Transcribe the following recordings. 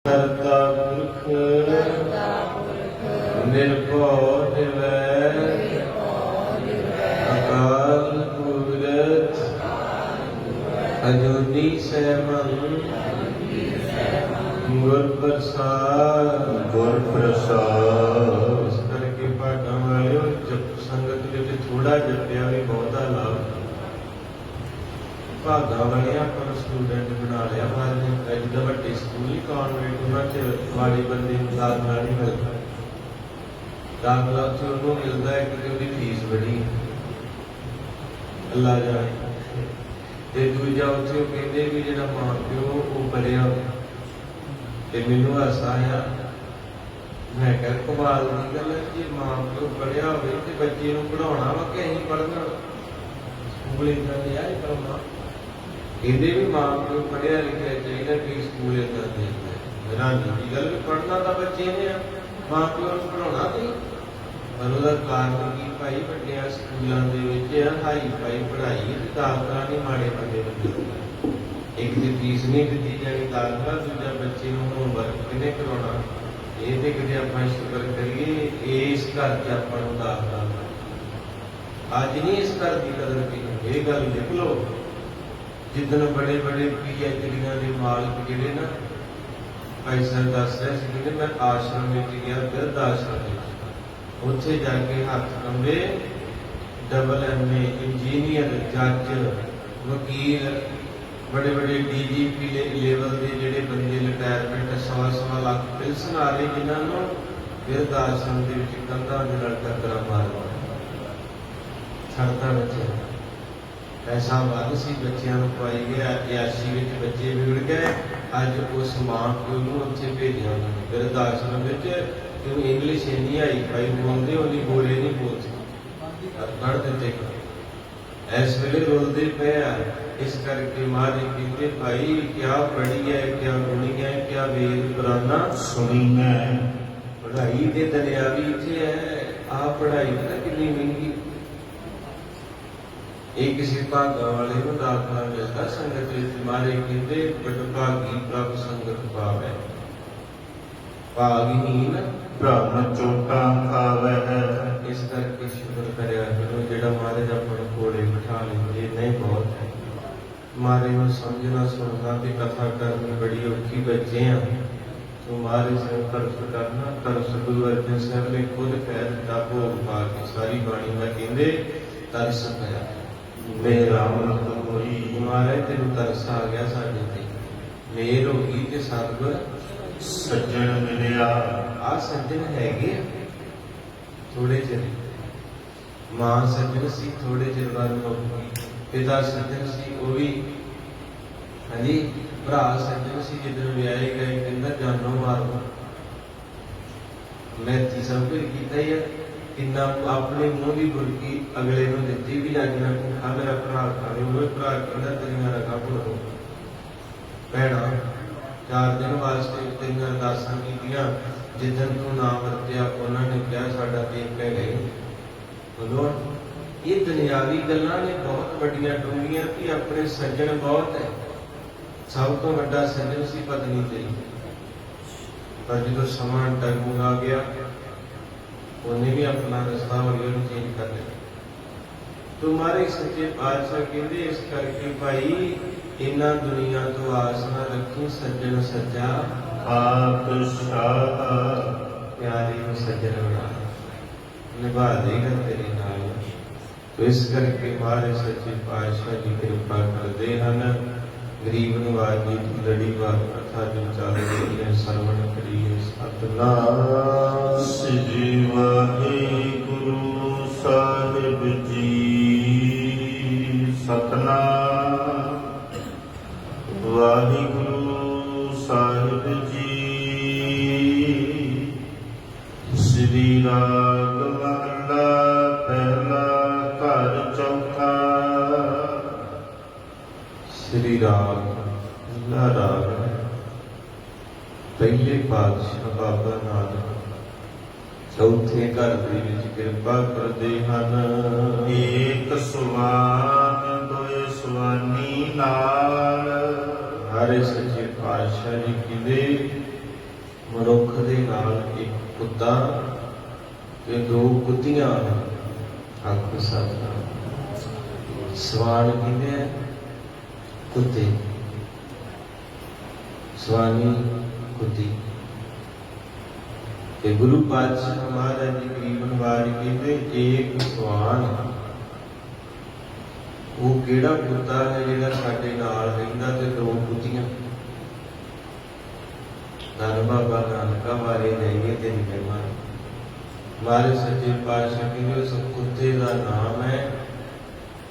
ਕਰਤਾ ਪੁਰਖ ਨਿਰਭਉ ਨਿਰਵੈਰ ਅਕਾਲ ਮੂਰਤ ਅਜੂਨੀ ਸੈਭੰ ਗੁਰ ਪ੍ਰਸਾਦ ਇਸ ਕਰਕੇ ਭਾਗਾਂ ਵਾਲਿਓ ਜਪ ਸੰਗਤ ਵਿੱਚ ਥੋੜਾ ਜਪਿਆ ਵੀ ਬਹੁਤਾ ਲਾਭ। ਭਾਗਾਂ ਵਾਲਿਆਂ ਆਪਾਂ ਨੂੰ ਸਟੂਡੈਂਟ ਬਣਾ ਲਿਆ ਬਾਅਦ ਜਿੱਦਾਂ ਵੱਡੇ ਸਕੂਲ ਕਾਨਵੈਂਟ ਉਹਨਾਂ 'ਚ ਵਾਲੇ ਬੰਦੇ ਨੂੰ ਦਾਖਲਾ ਨਹੀਂ ਮਿਲਦਾ। ਦਾਖਲਾ ਉੱਥੇ ਉਹਨੂੰ ਮਿਲਦਾ ਹੈ ਕਿਉਂਕਿ ਉਹਦੀ ਫੀਸ ਬੜੀ ਅੱਲਾ ਜਾਣੇ। ਤੇ ਦੂਜਾ ਉੱਥੇ ਉਹ ਕਹਿੰਦੇ ਵੀ ਜਿਹੜਾ ਮਾਂ ਪਿਓ ਉਹ ਪੜ੍ਹਿਆ ਤੇ ਮੈਨੂੰ ਹਾਸਾ ਆਇਆ। ਮੈਂ ਕਿਹਾ ਕਮਾਲ ਦੀ ਗੱਲ ਹੈ ਜੇ ਮਾਂ ਪਿਓ ਪੜ੍ਹਿਆ ਹੋਵੇ ਤੇ ਬੱਚੇ ਨੂੰ ਪੜ੍ਹਾਉਣਾ ਵਾ ਕਿ ਅਸੀਂ ਪੜ੍ਹਨਾ। ਸਕੂਲ ਏਦਾਂ ਦੇ ਆ ਪੜ੍ਹਾਉਣਾ ਇਹਦੇ ਵੀ ਮਾਂ ਪਿਓ ਪੜ੍ਹਿਆ ਲਿਖਿਆ ਚਾਹੀਦਾ ਕਿ ਸਕੂਲ ਏਦਾਂ ਦੇ ਹੈਰਾਨੀ ਦੀ ਗੱਲ ਵੀ ਪੜ੍ਹਨਾ ਤਾਂ ਬੱਚੇ ਨੇ ਆ ਮਾਂ ਪਿਓ ਨੂੰ ਪੜ੍ਹਾਉਣਾ ਨਹੀਂ। ਪਰ ਉਹਦਾ ਕਾਰਨ ਕੀ ਭਾਈ ਵੱਡਿਆਂ ਸਕੂਲਾਂ ਦੇ ਵਿੱਚ ਹਾਈ ਫਾਈ ਪੜ੍ਹਾਈ ਤੇ ਦਾਖਲਾ ਨਹੀਂ ਮਾੜੇ ਬੰਦੇ ਬੰਦੇ ਇੱਕ ਦੀ ਫੀਸ ਨਹੀਂ ਦਿੱਤੀ ਜਾਣੀ ਦਾਖਲਾ ਦੂਜਾ ਬੱਚੇ ਨੂੰ ਹੋਮਵਰਕ ਕਿਹਨੇ ਕਰਾਉਣਾ। ਇਹ ਤੇ ਕਿਤੇ ਆਪਾਂ ਸ਼ੁਕਰ ਕਰੀਏ ਇਸ ਘਰ 'ਚ ਆਪਾਂ ਨੂੰ ਦਾਖਲਾ ਅੱਜ ਨਹੀਂ ਇਸ ਘਰ ਦੀ ਕਦਰ ਕੀਤੀ। ਇਹ ਗੱਲ ਲਿਖ ਲਓ ਜਿੱਦਣ ਬੜੇ ਬੜੇ PhDਆਂ ਦੇ ਮਾਲਕ ਜਿਹੜੇ ਨਾ ਭਾਈ ਸਾਹਿਬ ਦੱਸ ਰਹੇ ਸੀ ਕਿ ਮੈਂ ਆਸ਼ਰਮ ਵਿੱਚ ਗਿਆ ਬਿਰਧ ਆਸ਼ਰਮ ਵਿੱਚ ਉੱਥੇ ਜਾ ਕੇ ਹੱਥ ਕੰਬੇ ਡਬਲ MA ਇੰਜੀਨੀਅਰ ਜੱਜ ਵਕੀਲ ਬੜੇ ਬੜੇ DGP ਲੈਵਲ ਦੇ ਜਿਹੜੇ ਬੰਦੇ ਰਿਟਾਇਰਮੈਂਟ ਸਵਾ ਲੱਖ ਪੈਨਸ਼ਨ ਆ ਰਹੇ ਜਿਨ੍ਹਾਂ ਨੂੰ ਬਿਰਧ ਆਸ਼ਰਮ ਦੇ ਵਿੱਚ ਕੰਧਾਂ ਦੇ ਨਾਲ ਟੱਕਰਾਂ ਮਾਰਵਾ ਛੱਡਦਾ ਬੱਚੇ ਪੈਸਾ ਵੱਧ ਸੀ ਬੱਚਿਆਂ ਨੂੰ ਪਾਈ ਗਿਆ ਅਯਾਸ਼ੀ ਵਿੱਚ ਬੱਚੇ ਵਿਗੜ ਗਏ। ਅੱਜ ਉਸ ਮਾਂ ਪਿਓ ਨੂੰ ਉੱਥੇ ਭੇਜਿਆ ਉਹਨਾਂ ਨੇ ਬਿਰਧ ਆਸ਼ਰਮ ਵਿੱਚ ਕਿਉਂ ਇੰਗਲਿਸ਼ ਇੰਨੀ ਆਈ ਭਾਈ ਬੋਲਦੇ ਉਹਦੀ ਬੋਲੇ ਨਹੀਂ ਬੋਲ ਸਕਦੇ ਪੜ੍ਹ ਦਿੱਤੇ ਇਸ ਵੇਲੇ ਰੋਲਦੇ ਪਏ ਆ। ਇਸ ਕਰਕੇ ਮਾਰੇ ਕਹਿੰਦੇ ਭਾਈ ਕਿਆ ਪੜ੍ਹੀ ਹੈ ਕਿਆ ਗੁਣੀ ਹੈ ਕਿਆ ਵੇਦ ਪੁਰਾਣਾ ਸੁਣੀ ਹੈ। ਪੜ੍ਹਾਈ ਤੇ ਦੁਨਿਆਵੀ ਇੱਥੇ ਹੈ ਆਹ ਪੜ੍ਹਾਈ ਨਾ ਕਿੰਨੀ ਮਹਿੰਗੀ। ਇਹ ਕਿਸੇ ਭਾਗਾਂ ਵਾਲੇ ਨੂੰ ਦਾਖਲਾ ਮਿਲਦਾ ਸੰਗਤ ਵਿੱਚ ਮਾਰੇ ਕਹਿੰਦੇ ਬਟਭਾਗੀ ਪ੍ਰਭ ਸੰਗਤ ਪਾਵੈ ਭਾਗਹੀਨ ਭ੍ਰਮ ਚੋਟਾਂ ਖਾਵੈ। ਇਸ ਕਰਕੇ ਸ਼ੁਕਰ ਕਰਿਆ ਕਰੋ ਜਿਹੜਾ ਮਹਾਰਾਜ ਆਪਾਂ ਨੂੰ ਕੋਲੇ ਬਿਠਾ ਲੈਂਦੇ ਨਹੀਂ ਬਹੁਤ ਹੈ। ਮਹਾਰਾਜ ਨੂੰ ਸਮਝਣਾ ਸੁਣਨਾ ਤੇ ਕਥਾ ਕਰਨੀ ਬੜੀ ਔਖੀ ਬੱਚੇ ਆ ਤੋ ਮਹਾਰਾਜ ਸੇ ਤਰਸ ਕਰਨਾ ਤਰਸ ਗੁਰੂ ਅਰਜਨ ਸਾਹਿਬ ਨੇ ਖੁਦ ਕਹਿ ਦਿੱਤਾ ਭੋਗ ਪਾ ਕੇ ਸਾਰੀ ਬਾਣੀ ਦਾ ਕਹਿੰਦੇ ਤਰਸ ਪਿਆ ਮੇਰਾ ਮਤ ਹੋਈ ਮਹਾਰਾਜ ਤੈਨੂੰ ਤਰਸ ਆ ਗਿਆ ਸਾਡੇ ਤੇ ਮੇਰ ਹੋ ਗਈ ਤੇ ਸਤਿਗੁਰ ਸੱਜਣ ਮਿਲਿਆ। ਆ ਸੱਜਣ ਹੈਗੇ ਥੋੜੇ ਚਿਰ ਮਾਂ ਸੱਜਣ ਸੀ ਥੋੜੇ ਚਿਰ ਬਾਅਦ ਮੁੱਕ ਗਈ। ਪਿਤਾ ਸੱਜਣ ਸੀ ਉਹ ਵੀ ਹਾਂਜੀ ਭਰਾ ਸੱਜਣ ਸੀ ਜਦੋਂ ਵਿਆਹੇ ਗਏ ਕਹਿੰਦਾ ਜਾਨੋਂ ਮਾਰੋ ਮੈਂ ਤੀ ਸਭ ਕੁਝ ਕੀਤਾ ਹੀ ਆ ਕਿੰਨਾ ਆਪਣੇ ਮੂੰਹ ਦੀ ਬੁਰਕੀ ਅਗਲੇ ਨੂੰ ਦਿੱਤੀ ਵੀ ਅੱਜ ਮੈਂ ਭੁੱਖਾ ਮੇਰਾ ਭਰਾ ਖਾਵੇ ਉਹ ਭਰਾ ਕਹਿੰਦਾ ਤੇਰੀਆਂ ਰਗਾ ਭੁੱਲੋ ਭੈਣਾ 4 ਦਿਨ ਵਾਸਤੇ ਤੇਰੀਆਂ ਅਰਦਾਸਾਂ ਕੀਤੀਆਂ ਜਿੱਦਣ ਤੂੰ ਨਾ ਵਰਤਿਆ ਉਹਨਾਂ ਨੇ ਕਿਹਾ ਸਾਡਾ ਦੇਖ ਕੇ ਗਏ। ਬੋਲੋ ਇਹ ਦੁਨਿਆਵੀ ਗੱਲਾਂ ਨੇ ਬਹੁਤ ਵੱਡੀਆਂ ਡੂੰਘੀਆਂ ਕਿ ਆਪਣੇ ਸੱਜਣ ਬਹੁਤ ਹੈ। ਸਭ ਤੋਂ ਵੱਡਾ ਸੱਜਣ ਸੀ ਪਤਨੀ ਤੇਰੀ ਪਰ ਜਦੋਂ ਸਮਾਂ ਟਾਈਮ ਆ ਗਿਆ ਉਹਨੇ ਵੀ ਆਪਣਾ ਰਸਤਾ ਹੌਲੀ ਹੌਲੀ ਚੇਂਜ ਕਰ ਲਿਆ। ਤੁਮਾਰੇ ਸੱਚੇ ਪਾਤਸ਼ਾਹ ਕਹਿੰਦੇ ਇਸ ਕਰਕੇ ਭਾਈ ਇਹਨਾਂ ਦੁਨੀਆ ਤੋਂ ਆਸ ਨਾ ਰੱਖੀ ਸੱਜਣ ਸੱਚਾ ਪਾਤਸ਼ਾਹ ਪਿਆਰੇ ਨੂੰ ਸੱਜਣ ਬਣਾ ਨਿਭਾ ਦੇਗਾ ਤੇਰੇ ਨਾਲ। ਤੋ ਇਸ ਕਰਕੇ ਮਹਾਰਾਜ ਸੱਚੇ ਪਾਤਸ਼ਾਹ ਜੀ ਕਿਰਪਾ ਕਰਦੇ ਹਨ। ਗਰੀਬ ਨਿਵਾਜ ਜੀ ਲੜੀ ਵਾਰ ਕਥਾ ਜੋ ਚੱਲ ਰਹੀ ਹੈ ਸਰਵਣ ਕਰੀਏ ਸਤਿਨਾਮ ਸ੍ਰੀ ਵਾਹਿਗੁਰੂ ਸਾਹਿਬ ਜੀ ਸਤਿਨਾਮ ਵਾਹਿਗੁਰੂ ਸਾਹਿਬ ਜੀ। ਸ੍ਰੀ ਰਾਗ ਮਹਲਾ ਪਹਿਲਾ ਘਰ ਚੌਥਾ। ਸ੍ਰੀ ਰਾਗ ਲਾ ਰਾਗ ਪਹਿਲੇ ਪਾਤਸ਼ਾਹ ਬਾਬਾ ਨਾਨਕ ਚੌਥੇ ਘਰ ਦੇ ਵਿੱਚ ਕਿਰਪਾ ਕਰਦੇ ਹਨ। ਏਕ ਸੁਆਨ ਦੋਏ ਸੁਆਨੀ ਨਾਲ ਹਰੇ ਸੱਚੇ ਪਾਤਸ਼ਾਹ ਜੀ ਕਹਿੰਦੇ ਮਨੁੱਖ ਦੇ ਨਾਲ ਇੱਕ ਕੁੱਤਾ ਤੇ ਦੋ ਕੁੱਤੀਆਂ ਆਖੋ ਸਤਿਨਾਮ। ਸਵਾਨ ਕਹਿੰਦੇ ਆ ਕੁੱਤੇ, ਸਵਾਨੀ ਕੁੱਤੀ। ਤੇ ਗੁਰੂ ਪਾਤਸ਼ਾਹ ਮਹਾਰਾਜ ਜੀ ਗਰੀਬਨ ਵਾਰੀ ਕਹਿੰਦੇ ਇੱਕ ਸਵਾਨ ਉਹ ਕਿਹੜਾ ਕੁੱਤਾ ਹੈ ਜਿਹੜਾ ਸਾਡੇ ਨਾਲ ਰਹਿੰਦਾ ਤੇ ਦੋ ਕੁੱਤੀਆਂ। ਧੰਨ ਬਾਬਾ ਨਾਨਕਾ ਵਾਰੇ ਜਾਈਏ ਤੇਰੀ ਕਿਰਪਾ। ਮਹਾਰਾਜ ਸੱਚੇ ਪਾਤਸ਼ਾਹ ਕਹਿੰਦੇ ਉਸ ਕੁੱਤੇ ਦਾ ਨਾਮ ਹੈ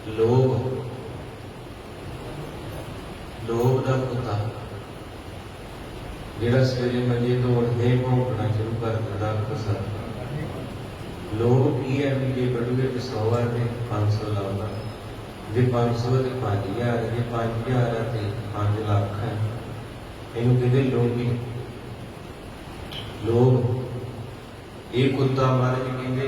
ਲੋਭ। ਲੋਭ ਦਾ ਕੁੱਤਾ ਜਿਹੜਾ ਸਵੇਰੇ ਮੰਜੇ ਤੋਂ ਉੱਠਦੇ ਭੌਂਕਣਾ ਸ਼ੁਰੂ ਕਰ ਦਿੰਦਾ। ਕੁਸਾ ਲੋਭ ਕੀ ਹੈ ਵੀ ਜੇ ਬੜੂਏ ਤੇ 100 ਵਾਰ ਤੇ 500 ਲਾਉਂਦਾ, ਜੇ 500 ਤੇ 5000, ਜੇ 5000 ਤੇ 5 ਲੱਖ ਹੈ। ਇਹਨੂੰ ਕਹਿੰਦੇ ਲੋਭੀ। ਲੋਭ ਇਹ ਕੁੱਤਾ ਮਹਾਰਾਜ ਕਹਿੰਦੇ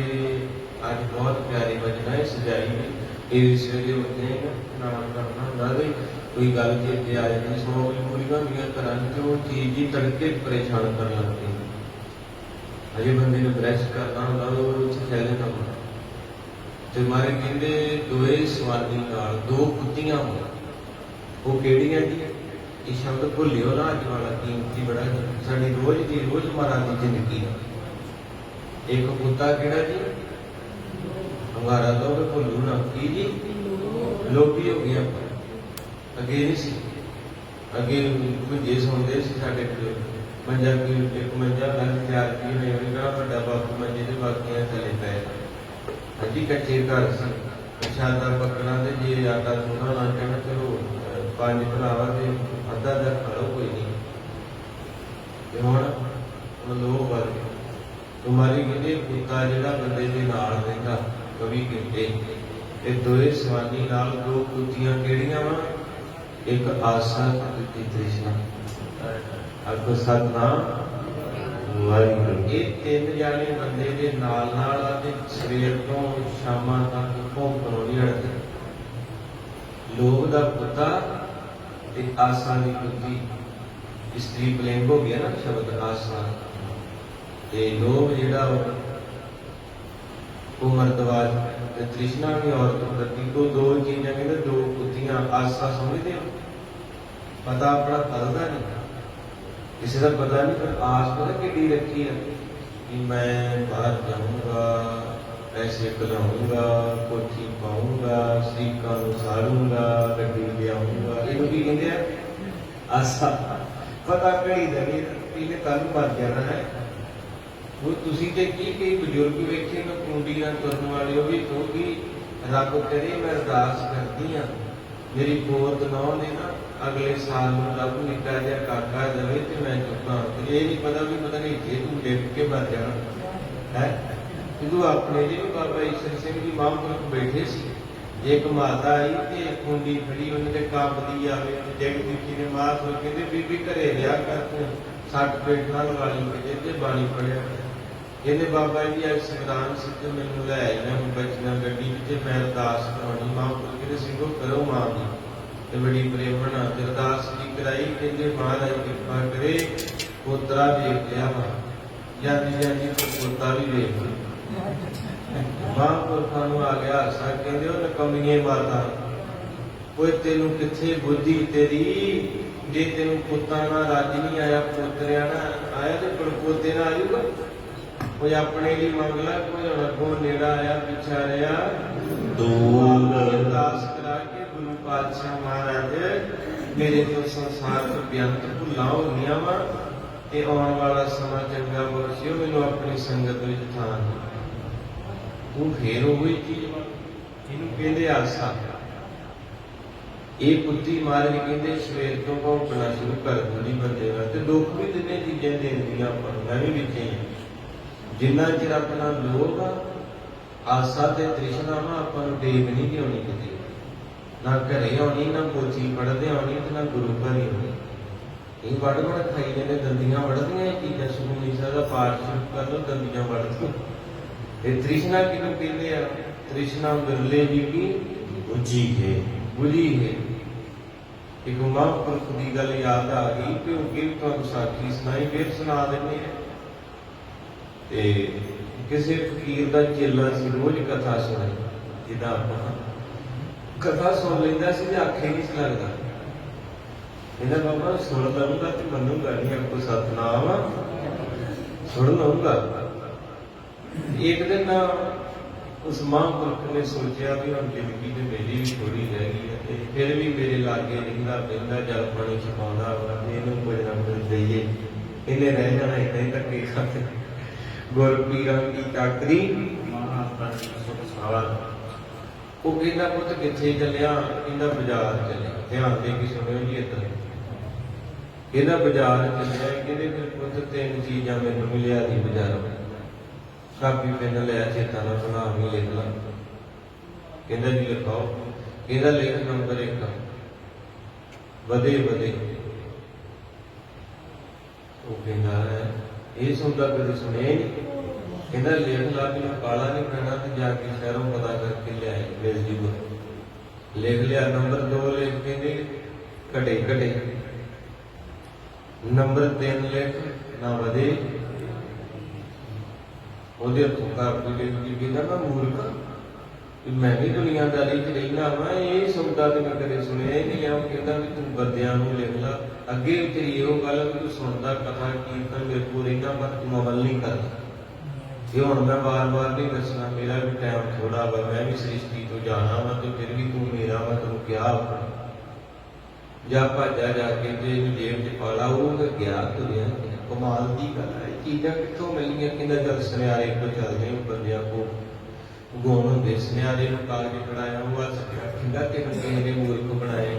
ਅੱਜ ਬਹੁਤ ਪਿਆਰੀ ਵਜਨਾ ਹੈ ਸਜਾਈ ਨੇ। ਇਹ ਸਵੇਰੇ ਉੱਠਦੇ ਨਾਮ ਕਰਨਾ ਹੁੰਦਾ ਵੀ ਕੋਈ ਗੱਲ ਚੇਤੇ ਆ ਜਾਂਦੀ, 100 ਮਜਬੂਰੀਆਂ ਹੁੰਦੀਆਂ ਘਰਾਂ ਚ, ਉਹ ਚੀਜ਼ ਹੀ ਤੜਕੇ ਪਰੇਸ਼ਾਨ ਕਰਨ ਲੱਗ ਪਈ। ਅਜੇ ਬੰਦੇ ਨੂੰ ਬ੍ਰਸ਼ ਕਰਨਾ ਹੁੰਦਾ ਉਹ ਉੱਥੇ ਫੈਲੇ ਨਾ ਹੁੰਦਾ। ਤੇ ਮਾਰੇ ਕਹਿੰਦੇ ਦੋਏ ਸਵਾਦੀ ਨਾਲ ਦੋ ਕੁੱਤੀਆਂ ਹੋਣ। ਉਹ ਕਿਹੜੀਆਂ ਜੀ? ਇਹ ਸ਼ਬਦ ਭੁੱਲਿਓ ਨਾ, ਅੱਜ ਵਾਲਾ ਕੀਮਤੀ ਬੜਾ ਸਾਡੀ ਰੋਜ਼ ਦੀ ਰੋਜ਼ਮਰਾ ਦੀ ਜ਼ਿੰਦਗੀ ਦਾ। ਇੱਕ ਕੁੱਤਾ ਕਿਹੜਾ ਜੀ? ਹਮਾਰਾ ਤੋਂ ਭੁੱਲੂ ਨਾ ਕੀ ਜੀ? ਲੋਭੀ ਹੋ ਗਿਆ। ਅੱਗੇ ਨਹੀਂ ਸੀ, ਅੱਗੇ ਭੁੱਜੇ ਸੌਂਦੇ ਸੀ ਸਾਡੇ ਕੋਲ। ਮੰਜਾ ਕੀ ਇੱਕ ਮੰਜਾ ਲੱਗ ਤਿਆਰ ਕੀ ਹੋਏਗਾ, ਵੱਡਾ ਬਾਪੂ ਮੰਜੇ ਦੇ ਬਾਕੀਆਂ ਥੱਲੇ ਪਏ। ਹਾਂਜੀ ਕੱਚੇ ਘਰ ਸੀ, ਪ੍ਰਸ਼ਾਦਾ ਪੱਕਣਾ ਤੇ ਜੇ ਆਟਾ ਥੋੜਾ ਨਾ ਕਹਿਣਾ ਚਲੋ 5 ਭਰਾਵਾ ਤੇ ਅੱਧਾ ਦਾ ਖਾ ਲਓ ਕੋਈ ਨਹੀਂ। ਤੇ ਹੁਣ ਲੋਭ ਵੱਧ ਗਿਆ। ਤੁਮਾਰੀ ਕਹਿੰਦੇ ਕੁੱਤਾ ਜਿਹੜਾ ਬੰਦੇ ਦੇ ਨਾਲ ਰਹਿੰਦਾ, ਕਵੀ ਕਹਿੰਦੇ ਇਹ ਦੋਏ ਸਵਾਨੀ ਨਾਲ ਦੋ ਕੁੱਤੀਆਂ ਕਿਹੜੀਆਂ ਵਾ? ਇੱਕ ਆਸਾ ਤੇ ਦੂਜੀ ਤ੍ਰਿਸ਼ਨਾ। ਆਖੋ ਸਤਿਨਾਮ ਵਾਹਿਗੁਰੂ। ਇਹ ਤਿੰਨ ਜਾਣੇ ਬੰਦੇ ਦੇ ਨਾਲ ਨਾਲ ਅਤੇ ਸਵੇਰ ਤੋਂ ਸ਼ਾਮਾਂ ਤੱਕ ਭੌਂਕਣੋਂ ਨਹੀਂ ਹਟਦੇ। ਲੋਭ ਦਾ ਕੁੱਤਾ ਤੇ ਆਸਾ ਦੀ ਕੁੱਤੀ। ਇਸਤਰੀ ਪੁਲਿੰਗ ਹੋ ਗਿਆ ਨਾ ਸ਼ਬਦ ਆਸਾ। ਤੇ ਲੋਭ ਜਿਹੜਾ ਉਹ ਮਰਦਵਾਜ ਤੇ ਤ੍ਰਿਸ਼ਨਾ ਵੀ ਔਰਤ ਪ੍ਰਤੀ। ਤੋਂ ਦੋ ਚੀਜ਼ਾਂ ਕਹਿੰਦੇ ਦੋ ਕੁੱਤੀਆਂ। ਆਸਾ ਸਮਝਦੇ ਹੋ? ਪਤਾ ਆਪਣਾ ਕਰਦਾ ਨਹੀਂ, ਕਿਸੇ ਦਾ ਪਤਾ ਨਹੀਂ, ਪਰ ਆਸ ਪਤਾ ਕਿੱਡੀ ਰੱਖੀ ਹੈ ਕਿ ਮੈਂ ਬਾਹਰ ਜਾਊਂਗਾ, ਪੈਸੇ ਕਲਾਊਂਗਾ, ਕੋਠੀ ਪਾਊਂਗਾ, ਸਰੀਕਾਂ ਨੂੰ ਸਾਰੂੰਗਾ, ਗੱਡੀ ਲਿਆਊਂਗਾ। ਇਹਨੂੰ ਕੀ ਕਹਿੰਦੇ ਆ? ਆਸਾ। ਪਤਾ ਕਿਹੜੀ ਦਾ ਨਹੀਂ, ਇਹਨੇ ਕੱਲ ਮਰ ਜਾਣਾ ਹੈ। ਉਹ ਤੁਸੀਂ ਤੇ ਕੀ ਬਜ਼ੁਰਗ ਵੇਖੇ ਨਾ ਕੁੰਡੀਆਂ ਤੁਰਨ ਵਾਲੇ, ਉਹ ਵੀ ਕਹੂਗੀ ਰੱਬ ਕਰੇ ਮੈਂ ਅਰਦਾਸ ਕਰਦੀ ਹਾਂ ਮੇਰੀ ਗੋਦ ਨੌਂ ਨੇ ਨਾ ਅਗਲੇ ਸਾਲ ਨੂੰ ਰੱਬ ਨਿੱਕਾ ਜਿਹਾ ਕਾਕਾ ਦੇਵੇ ਤੇ ਮੈਂ ਚੁੱਕਾਂ। ਇਹ ਨਹੀਂ ਪਤਾ ਵੀ ਪਤਾ ਨਹੀਂ ਜੇ ਤੂੰ ਡਿੱਗ ਕੇ ਮਰ ਜਾਣਾ ਹੈ। ਜਦੋਂ ਆਪਣੇ ਜੀ ਬਾਬਾ ਈਸ਼ਰ ਸਿੰਘ ਜੀ ਮਹਾਂਪੁਰਖ ਬੈਠੇ ਸੀ, ਇੱਕ ਮਾਤਾ ਆਈ ਤੇ ਕੁੰਡੀ ਫੜੀ, ਉਹਨੇ ਤੇ ਕੰਬਦੀ ਆਵੇ ਤੇ ਡਿੱਗ ਦਿੱਤੀ ਨੇ। ਮਹਾਂਪੁਰਖ ਕਹਿੰਦੇ ਬੀਬੀ ਘਰੇ ਵਿਆਹ ਕਰ ਤੂੰ 60 ਪੇਟ ਨਾਲ ਵਾਲੀ ਤੇ ਬਾਣੀ ਪੜਿਆ। ਕਹਿੰਦੇ ਬਾਬਾ ਜੀ ਅੱਜ ਸੰਗਰਾਮ ਸੀ ਤੇ ਮੈਨੂੰ ਲੈ ਆਈਆਂ ਬੱਚੀਆਂ ਗੱਡੀ ਵਿੱਚ, ਮੈਂ ਅਰਦਾਸ ਕਰਾਉਣੀ। ਮਹਾਂਪੁਰਖ ਕਹਿੰਦੇ ਸਿੰਘੋ ਕਰੋ ਮਾਂ ਦੀ ਤੇ ਬੜੀ ਪ੍ਰੇਮਣਾ ਤੇ ਅਰਦਾਸ ਦੀ ਕਰਾਈ। ਕਹਿੰਦੇ ਮਹਾਰਾਜ ਕਿਰਪਾ ਕਰੇ ਪੋਤਰਾ ਵੇਖ ਲਿਆ ਵਾ, ਜਾਂਦੀ ਜਾਂਦੀ ਪੋਤਾ ਵੀ ਵੇਖ ਲਿਆ। ਮਹਾਂਪੁਰਖਾਂ ਨੂੰ ਆ ਗਿਆ ਹਾਸਾ। ਕਹਿੰਦੇ ਉਹ ਨਕਮੀਏ ਮਾਤਾ, ਓਏ ਤੈਨੂੰ ਕਿੱਥੇ ਬੁੱਧੀ ਤੇਰੀ? ਜੇ ਤੈਨੂੰ ਪੁੱਤਾਂ ਨਾਲ ਰੱਜ ਨਹੀਂ ਆਇਆ, ਪੋਤਰਿਆਂ ਨਾਲ ਆਇਆ ਤੇ ਪੜਪੋਤੇ ਨਾਲ ਆਜੂਗਾ। ਕੋਈ ਆਪਣੇ ਲਈ ਮੰਗ ਲਾ, ਕੋਈ ਅੱਗੋਂ ਨੇੜਾ ਆਇਆ ਪਿੱਛਾ ਰਿਹਾ ਦੂਰ। ਅਰਦਾਸ ਕਰਾ ਕੇ ਗੁਰੂ ਪਾਤਸ਼ਾਹ ਮਹਾਰਾਜ ਮੇਰੇ ਤੋਂ ਸੰਸਾਰ ਤੋਂ ਬੇਅੰਤ ਭੁੱਲਾਂ ਹੋ ਗਈਆਂ ਵਾ ਤੇ ਆਉਣ ਵਾਲਾ ਸਮਾਂ ਚੰਗਾ ਬਖਸ਼ਿਓ, ਮੈਨੂੰ ਆਪਣੀ ਸੰਗਤ ਵਿੱਚ ਥਾਂ ਦੇ। ਤੂੰ ਫੇਰ ਉਹੀ ਚੀਜ਼ ਵਾ। ਇਹਨੂੰ ਕਹਿੰਦੇ ਆਸਾ। ਇਹ ਕੁੱਤੀ ਮਹਾਰਾਜ ਕਹਿੰਦੇ ਸਵੇਰ ਤੋਂ ਭੌਂਕਣਾ ਸ਼ੁਰੂ ਕਰ ਦਿੰਦੀ ਬੰਦੇ ਦਾ ਤੇ ਦੁੱਖ ਵੀ ਤਿੰਨੇ ਚੀਜ਼ਾਂ ਦੇਂਦੀਆਂ ਆਪਾਂ ਨੂੰ। ਮੈਂ ਵੀ ਵਿੱਚ ਹੀ ਜਿੰਨਾ ਚਿਰ ਆਪਣਾ ਲੋਭ ਆਸਾ ਤੇ ਤ੍ਰਿਸ਼ਨਾ ਵਾ ਆਪਾਂ ਨੂੰ ਟੇਕ ਨਹੀਂ ਦੇਣੀ ਕਿਤੇ, ਨਾ ਘਰੇ ਆਉਣੀ, ਨਾ ਪੋਥੀ ਪੜ੍ਹਦੇ ਆਉਣੀ ਤੇ ਨਾ ਗੁਰੂ ਘਰ ਹੀ ਆਉਣੀ। ਇਹ ਵੜ ਵੜ ਖਾਈ ਜਾਂਦੇ, ਦੰਦੀਆਂ ਵੜਦੀਆਂ ਇਹ ਚੀਜ਼ਾਂ। ਸੁਖਮਨੀ ਸਾਹਿਬ ਦਾ ਪਾਠ ਸ਼ੁਰੂ ਕਰ ਲਓ, ਦੰਦੀਆਂ ਵੜਦੀਆਂ। ਇਹ ਤ੍ਰਿਸ਼ਨਾ ਕਿਹਨੂੰ ਕਹਿੰਦੇ ਆ? ਤ੍ਰਿਸ਼ਨਾ ਬਿਰਲੇ ਜੀ ਕੀ ਬੁਝੀ ਹੈ, ਬੁਝੀ ਹੈ। एक महापुरख की गल याद आ गई कि अगे भी तुहानू साखी सुनाई, फिर सुना देने। किसी फकीर का चेला सी, रोज कथा सुनाई, जिदा आप कथा सुन लेंदा सी ते आखे नहीं सी लगदा। कहंदा बाबा सुन लूंगा तो मनूंगा नहीं, आपको सतनाम सुन लूंगा। एक दिन उस महापुरख ने सोचा भी हम जिंदगी में मेरी भी थोड़ी रह गई है, फिर भी मेरे लागे रिंदा बहता जल पानी छपाउंदा वा, इनू कुछ ना कुछ दईए, इन्हें रह जाना इदां ही धक्के खाते। गुर पीरां की चाकरी वो कहंदा पुत कित्थे चलिया? कहंदा बाजार चलिया। ध्यान दे के सुनियो जी इधर। कहंदा बाजार चलिया, कहंदे फिर पुत 3 चीज़ां मैनूं भी लिया दी बाजारों। कापी पेन लिया, चेता ना भुला नहीं, लिख ला। कहंदा जी लिखाओ। कहंदा लिख नंबर 1 वधे वधे। वो कहंदा ये सौदा कदे सुनिया ही नहीं। कहंदा लिख ला, मैनूं काला नहीं पैना, तो जाके शहरों पता करके लिया मिल जूगा। लिख लिया। नंबर 2 लिख, कहंदे घटे घटे। नंबर 3 लिख ना वधे। ਉਹਦੇ ਹੱਥੋਂ ਕਾਪੀ ਲਿਖ ਕੇ ਕਹਿੰਦਾ ਮੈਂ ਮੂਰਖ, ਮੈਂ ਵੀ ਦੁਨੀਆਦਾਰੀ 'ਚ ਰਹਿਣਾ ਵਾ, ਇਹ ਸੌਦਾ ਤੇ ਮੈਂ ਕਦੇ ਸੁਣਿਆ ਹੀ ਨਹੀਂ ਆ। ਉਹ ਕਹਿੰਦਾ ਵੀ ਤੂੰ ਬੰਦਿਆਂ ਨੂੰ ਲਿਖ ਲਾ। ਅੱਗੇ ਵੀ ਤੇਰੀ ਇਹੋ ਗੱਲ ਵੀ ਤੂੰ ਸੁਣਦਾ ਕਥਾ ਕੀਰਤਨ ਮੇਰੇ ਕੋਲ ਰਹਿਣਾ, ਪਰ ਤੂੰ ਅਮਲ ਨਹੀਂ ਕਰਦਾ। ਇਹ ਹੁਣ ਮੈਂ ਵਾਰ-ਵਾਰ ਨਹੀਂ ਦੱਸਣਾ, ਮੇਰਾ ਵੀ ਟਾਈਮ ਥੋੜਾ ਵਾ, ਮੈਂ ਵੀ ਸ੍ਰਿਸ਼ਟੀ ਤੋਂ ਜਾਣਾ ਵਾ, ਤੇ ਫਿਰ ਵੀ ਤੂੰ ਮੇਰਾ ਵਾ, ਤੈਨੂੰ ਕਿਹਾ ਜਾ ਭਾਜਾ ਜਾ ਕੇ ਤੇ ਇਹਨੂੰ ਜੇਬ 'ਚ ਪਾ ਲਾ। ਉਹ ਫਿਰ ਗਿਆ ਤੁਰਿਆ। कमाल की गल है, चीज़ा कितों मिलियां? कहंदा चल सुनियारे को चलदे, बंदियां को गुण होंदे। सुनियारे नूं कागज फड़ाया, वो हस पिया, कहंदा तैनूं किसे ने मूर्ख बनाए?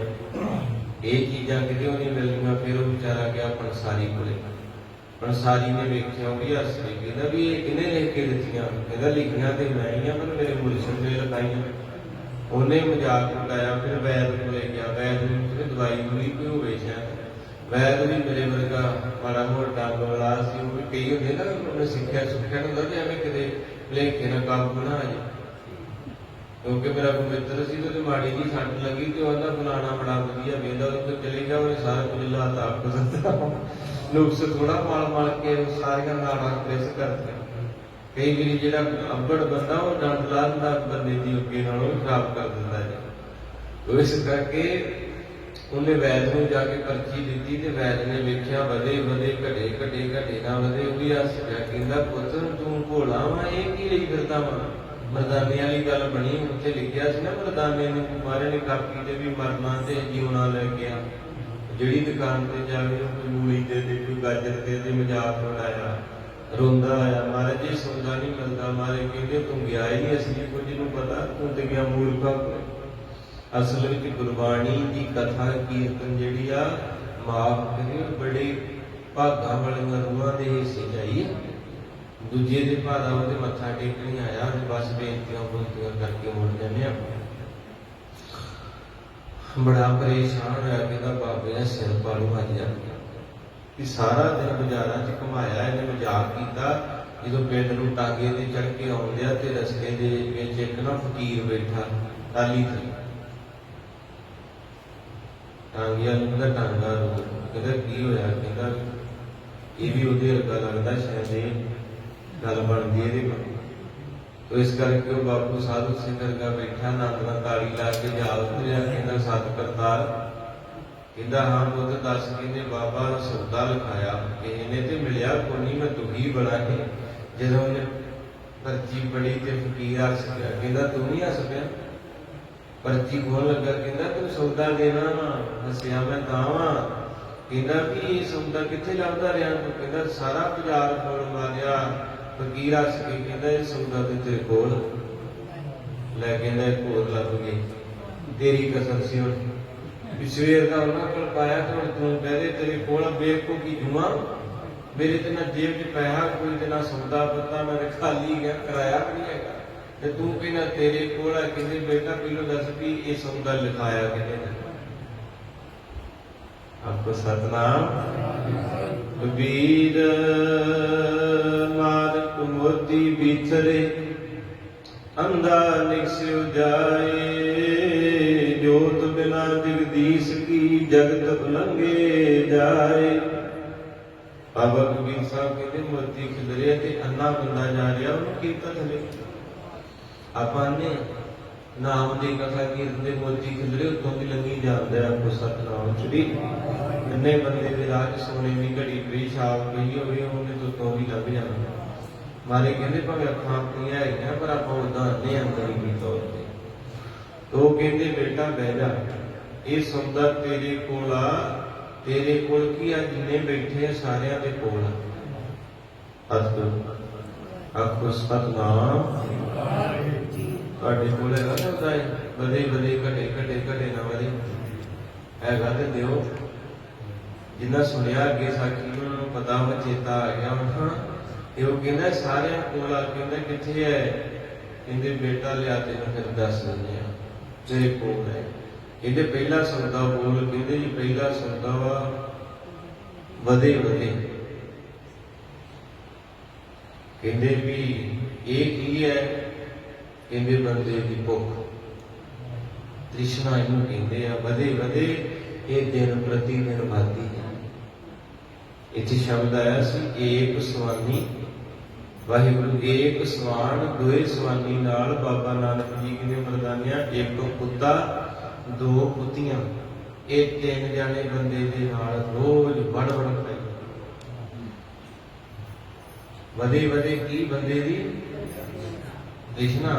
ये चीज़ां कितों नहीं मिलदियां। फिर वो बेचारा गया पंसारी कोले। पंसारी ने वेख्या, वो भी हस के कहंदा भी ये किहने लिख के दित्तियां? कहंदा लिखियां ते मैं ही आ, पर मेरे मुर्शद ने लिखाइयां। उन्हें मजाक उड़ाया। फिर वैद कोले गया। वैद नूं फिर दवाई दूई कोई होवे शायद। वैद भी मेरे वर्गा माड़ा मोटा गला सी, वो भी कई होंगे ना, उन्हें सिक्ख्या सुख्या होंदा कि एवें किते भुलेखे ना काम बना जाए। क्योंकि मेरा कोई मित्र सी, तो माड़ी जी सट लगी तो आंदा फलाना बड़ा वधिया वेंदा, उत्थे चले गया, उन्हें सारा कुछ लाता आपको दस्ता नुक्स थोड़ा माल माल के सारियां नाड़ां प्रेस करते। कई बारी जिहड़ा अब्बड़ बंदा वो डंड ला दिंदा बंदे दी अगे नालों खराब कर दिंदा है। तो इस करके उन्हें वैद में जाके पर्ची दी, तो वैद ने वेख्या वधे वधे घटे घटे घटे ना वधे। वो भी हस पिया, कहंदा पुत्र तू भोला वा, ये की लई फिरदा वा? मरदाने वाली गल बनी, उत्थे लिखिया सी ना मरदाने ने मारे ने कापी ते भी मरना ते जीवना लै गया। जिहड़ी दुकान ते जावे कोई मूली दे दे, कोई गाजर दे दे, मजाक उड़ाया, रोंदा आया, महाराज जी सौदा नहीं मिलदा। महाराज कहंदे तू गया ही नहीं, असली कुछ नहीं पता, तू ते गया मूर्खा। असल में गुरबाणी की कथा कीर्तन जिहड़ी आ माफ करियो, बड़े भागां वालियां रूहां दे हिस्से चाहिए। दूजे दे भादा ओहदे मत्था टेकणी आया, बस बेनतियां बुनतियां करके मुड़ जाने आ। बड़ा परेशान होया, कहंदा बाबे दा सिर पालू अज जांदा कि सारा दिन बाजारां च घुमाया, इहने मजाक कीता। जदों पिंड नूं टांगे ते चढ़ के आउंदे ते रस्ते दे विच इक ना फकीर बैठा टाली थल्ले। टांगिया कहंदा टांगा रोक। कहंदा की होया? कहंदा ये भी उहदे वर्गा लगदा, शायद ये गल बनदी इहदे कोल। तो इस करके वो बापू साधु सिंह वर्गा बैठा, नंद नाल ताड़ी ला के जा उतरिया। कहंदा सत करतार। कहंदा हाँ पुत दस। कहंदे बाबा सौदा लिखाया किसी ने ते मिलिया कोई नहीं, मैं दुखी बड़ा है। जदों उहने पर्ची पढ़ी ते फकीर हस पिया। कहंदा तू नहीं हस पिया? पर्ची खोल लगा। कहंदा तू सौदा देना वा? हसिया मैं तां वां। कहंदा भी ये सौदा कित्थे लभदा रिहा तू? कहंदा सारा बाजार फुल मारिया। फकीर हस के कहंदा ये सौदा ते तेरे कोल लै। कहंदा इक होर लभ गई, तेरी कसम सी हुण सवेर दा उन्हां कोल पाया ते हुण तूं कह दे तेरे कोल बेवकूफी जुआ। मेरे ते ना जेब च पैसा कोई, ते ना सौदा पता, मैं खाली गया, कराया भी नहीं हैगा, ते तू कहना तेरे कोल है। कहंदे बेटा पहलो दस भी ये सौदा लिखाया किहने? आपको सतनाम। कबीर मार्ग मोती बिछरे, अंधा निकस्यो जाए, जोत बिना जगदीश की जग ਲੰਗੇ ਜਾਏ। ਬਾਬਾ ਕਬੀਰ ਸਾਹਿਬ ਕਹਿੰਦੇ ਮੋਤੀ ਖਿਲਰੇ ਤੇ ਅੰਨਾ ਬੰਦਾ ਜਾ ਰਿਹਾ, ਉਹਨੂੰ ਕੀਤਾ ਥਲੇ। ਆਪਾਂ ਨੇ ਨਾਮ ਦੀ ਕਥਾ ਕੀਰਤਨ ਦੇ ਮੋਤੀ ਖਿਲਰੇ ਉੱਤੋਂ ਦੀ ਲੰਗੀ ਜਾਂਦੇ ਆ ਕੋ ਸਤਨਾਮ ਸ੍ਰੀ। ਇੰਨੇ ਬੰਦੇ ਦੇ ਰਾਜ ਸੋਨੇ ਦੀ ਘੜੀ ਪਈ, ਛਾਪ ਪਈ ਹੋਵੇ, ਉਹਨੇ ਤੋਂ ਵੀ ਲੱਗ ਜਾਣਾ। ਮਾਰੇ ਕਹਿੰਦੇ ਭਾਵੇਂ ਅੱਖਾਂ ਆਪਣੀਆਂ ਹੈਗੀਆਂ ਪਰ ਆਪਾਂ ਉਦਾਂ ਨਹੀਂ ਅੰਦਰਲੀ ਤੌਰ ਤੇ। ਉਹ ਕਹਿੰਦੇ ਬੇਟਾ ਬਹਿ ਜਾ, ਇਹ ਸੌਦਾ ਤੇਰੇ ਕੋਲ ਆ, ਤੇਰੇ ਕੋਲ ਕੀ ਆ, ਜਿੰਨੇ ਬੈਠੇ ਆ ਸਾਰਿਆਂ ਦੇ ਕੋਲ ਆ। ਆਖੋ ਸਤਨਾਮ। ਤੁਹਾਡੇ ਕੋਲ ਹੈਗਾ ਸੌਦਾ, ਵਧੇ ਵਧੇ ਘਟੇ ਘਟੇ ਘਟੇ ਨਾ ਵਧੇ ਹੈਗਾ ਤੇ ਦਿਓ। ਜਿੰਨਾ ਸੁਣਿਆ ਅੱਗੇ ਸਾਖੀ ਨੂੰ ਪਤਾ ਵਾ, ਚੇਤਾ ਆ ਗਿਆ ਵਾ। ਤੇ ਉਹ ਕਹਿੰਦਾ ਸਾਰਿਆਂ ਕੋਲ ਆ, ਕਹਿੰਦਾ ਕਿੱਥੇ ਹੈ, ਕਹਿੰਦੇ ਬੇਟਾ ਲਿਆ ਤੈਨੂੰ ਫਿਰ ਦੱਸ ਦਿੰਦੇ ਆ, ਤੇਰੇ ਕੋਲ ਹੈ। ਕਹਿੰਦੇ ਪਹਿਲਾ ਸੌਦਾ ਬੋਲ, ਕਹਿੰਦੇ ਜੀ ਪਹਿਲਾ ਸੌਦਾ ਵਾ ਵਧੇ ਵਧੇ। ਕਹਿੰਦੇ ਵੀ ਇਹ ਕੀ ਹੈ, ਕਹਿੰਦੇ ਬੰਦੇ ਦੀ ਭੁੱਖ ਤ੍ਰਿਸ਼ਨਾ ਇਹਨੂੰ ਕਹਿੰਦੇ ਆ। ਵਧੇ ਵਧੇ ਇਹ ਦਿਨ ਪ੍ਰਤੀ ਦਿਨ ਵਧਦੀ ਹੈ। ਇੱਥੇ ਸ਼ਬਦ ਆਇਆ ਸੀ ਏਕ ਸਵਾਨੀ, ਵਾਹਿਗੁਰੂ ਏਕ ਸਵਾਨ, ਦੋਏ ਸਵਾਨੀ ਨਾਲ ਬਾਬਾ ਨਾਨਕ ਜੀ ਕਹਿੰਦੇ ਮਰਦਾਨਿਆਂ, ਇੱਕ ਕੁੱਤਾ ਦੋ ਕੁੱਤੀਆਂ, ਇਹ ਤਿੰਨ ਜਾਣੇ ਬੰਦੇ ਦੇ ਨਾਲ ਰੋਜ਼ ਵੜ ਵੜ ਖਾਈ। ਵਧੇ ਵਧੇ ਕੀ ਬੰਦੇ ਦੀ ਤ੍ਰਿਸ਼ਨਾ।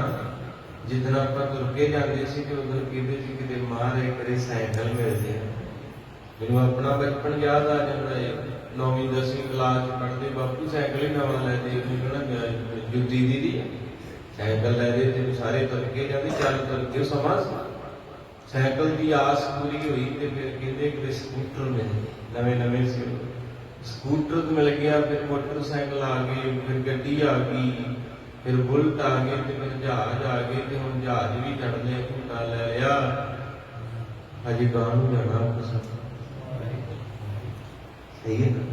ਜਿੱਦਣ ਆਪਾਂ ਤੁਰ ਕੇ ਜਾਂਦੇ ਸੀ ਤੇ ਉਦੋਂ ਕਹਿੰਦੇ ਸੀ ਕਿਤੇ ਮਾਰੇ ਕਰੇ ਸਾਈਕਲ ਮਿਲਦੇ ਆ। ਮੈਨੂੰ ਆਪਣਾ ਬਚਪਨ ਯਾਦ ਆ ਜਾਂਦਾ ਹੈ। 9ਵੀਂ 10ਵੀਂ ਕਲਾਸ ਚ ਪੜ੍ਹਦੇ, ਬਾਪੂ ਸਾਈਕਲ ਹੀ ਨਵਾਂ ਲੈ ਦੇ, ਉਹਨੂੰ ਕਹਿਣਾ ਜੁੱਤੀ ਦੀਦੀ ਸਾਈਕਲ ਲੈ ਦੇ, ਤੇ ਸਾਰੇ ਤੁਰ ਕੇ ਜਾਂਦੇ, ਚੱਲ ਤੁਰ ਕੇ ਸਮਾਂ ਸਾਈਕਲ ਦੀ ਆਸ ਪੂਰੀ ਹੋਈ ਤੇ ਫਿਰ ਕਹਿੰਦੇ ਕਿ ਸਕੂਟਰ ਮਿਲੇ, ਨਵੇਂ ਨਵੇਂ ਸੀ ਸਕੂਟਰ ਮਿਲ ਗਿਆ, ਫਿਰ ਮੋਟਰਸਾਈਕਲ ਆ ਗਏ, ਫਿਰ ਗੱਡੀ ਆ ਗਈ, ਫਿਰ ਬੁਲਟ ਆ ਗਏ, ਤੇ ਫਿਰ ਜਹਾਜ਼ ਆ ਗਏ, ਤੇ ਹੁਣ ਜਹਾਜ਼ ਵੀ ਚੜ੍ਹਦੇ ਆ, ਝੂਟਾ ਲੈ ਲਿਆ, ਅਜੇ ਗਾਂ ਨੂੰ ਜਾਣਾ ਪਸੰਦ। ਸਹੀ ਹੈ ਨਾ,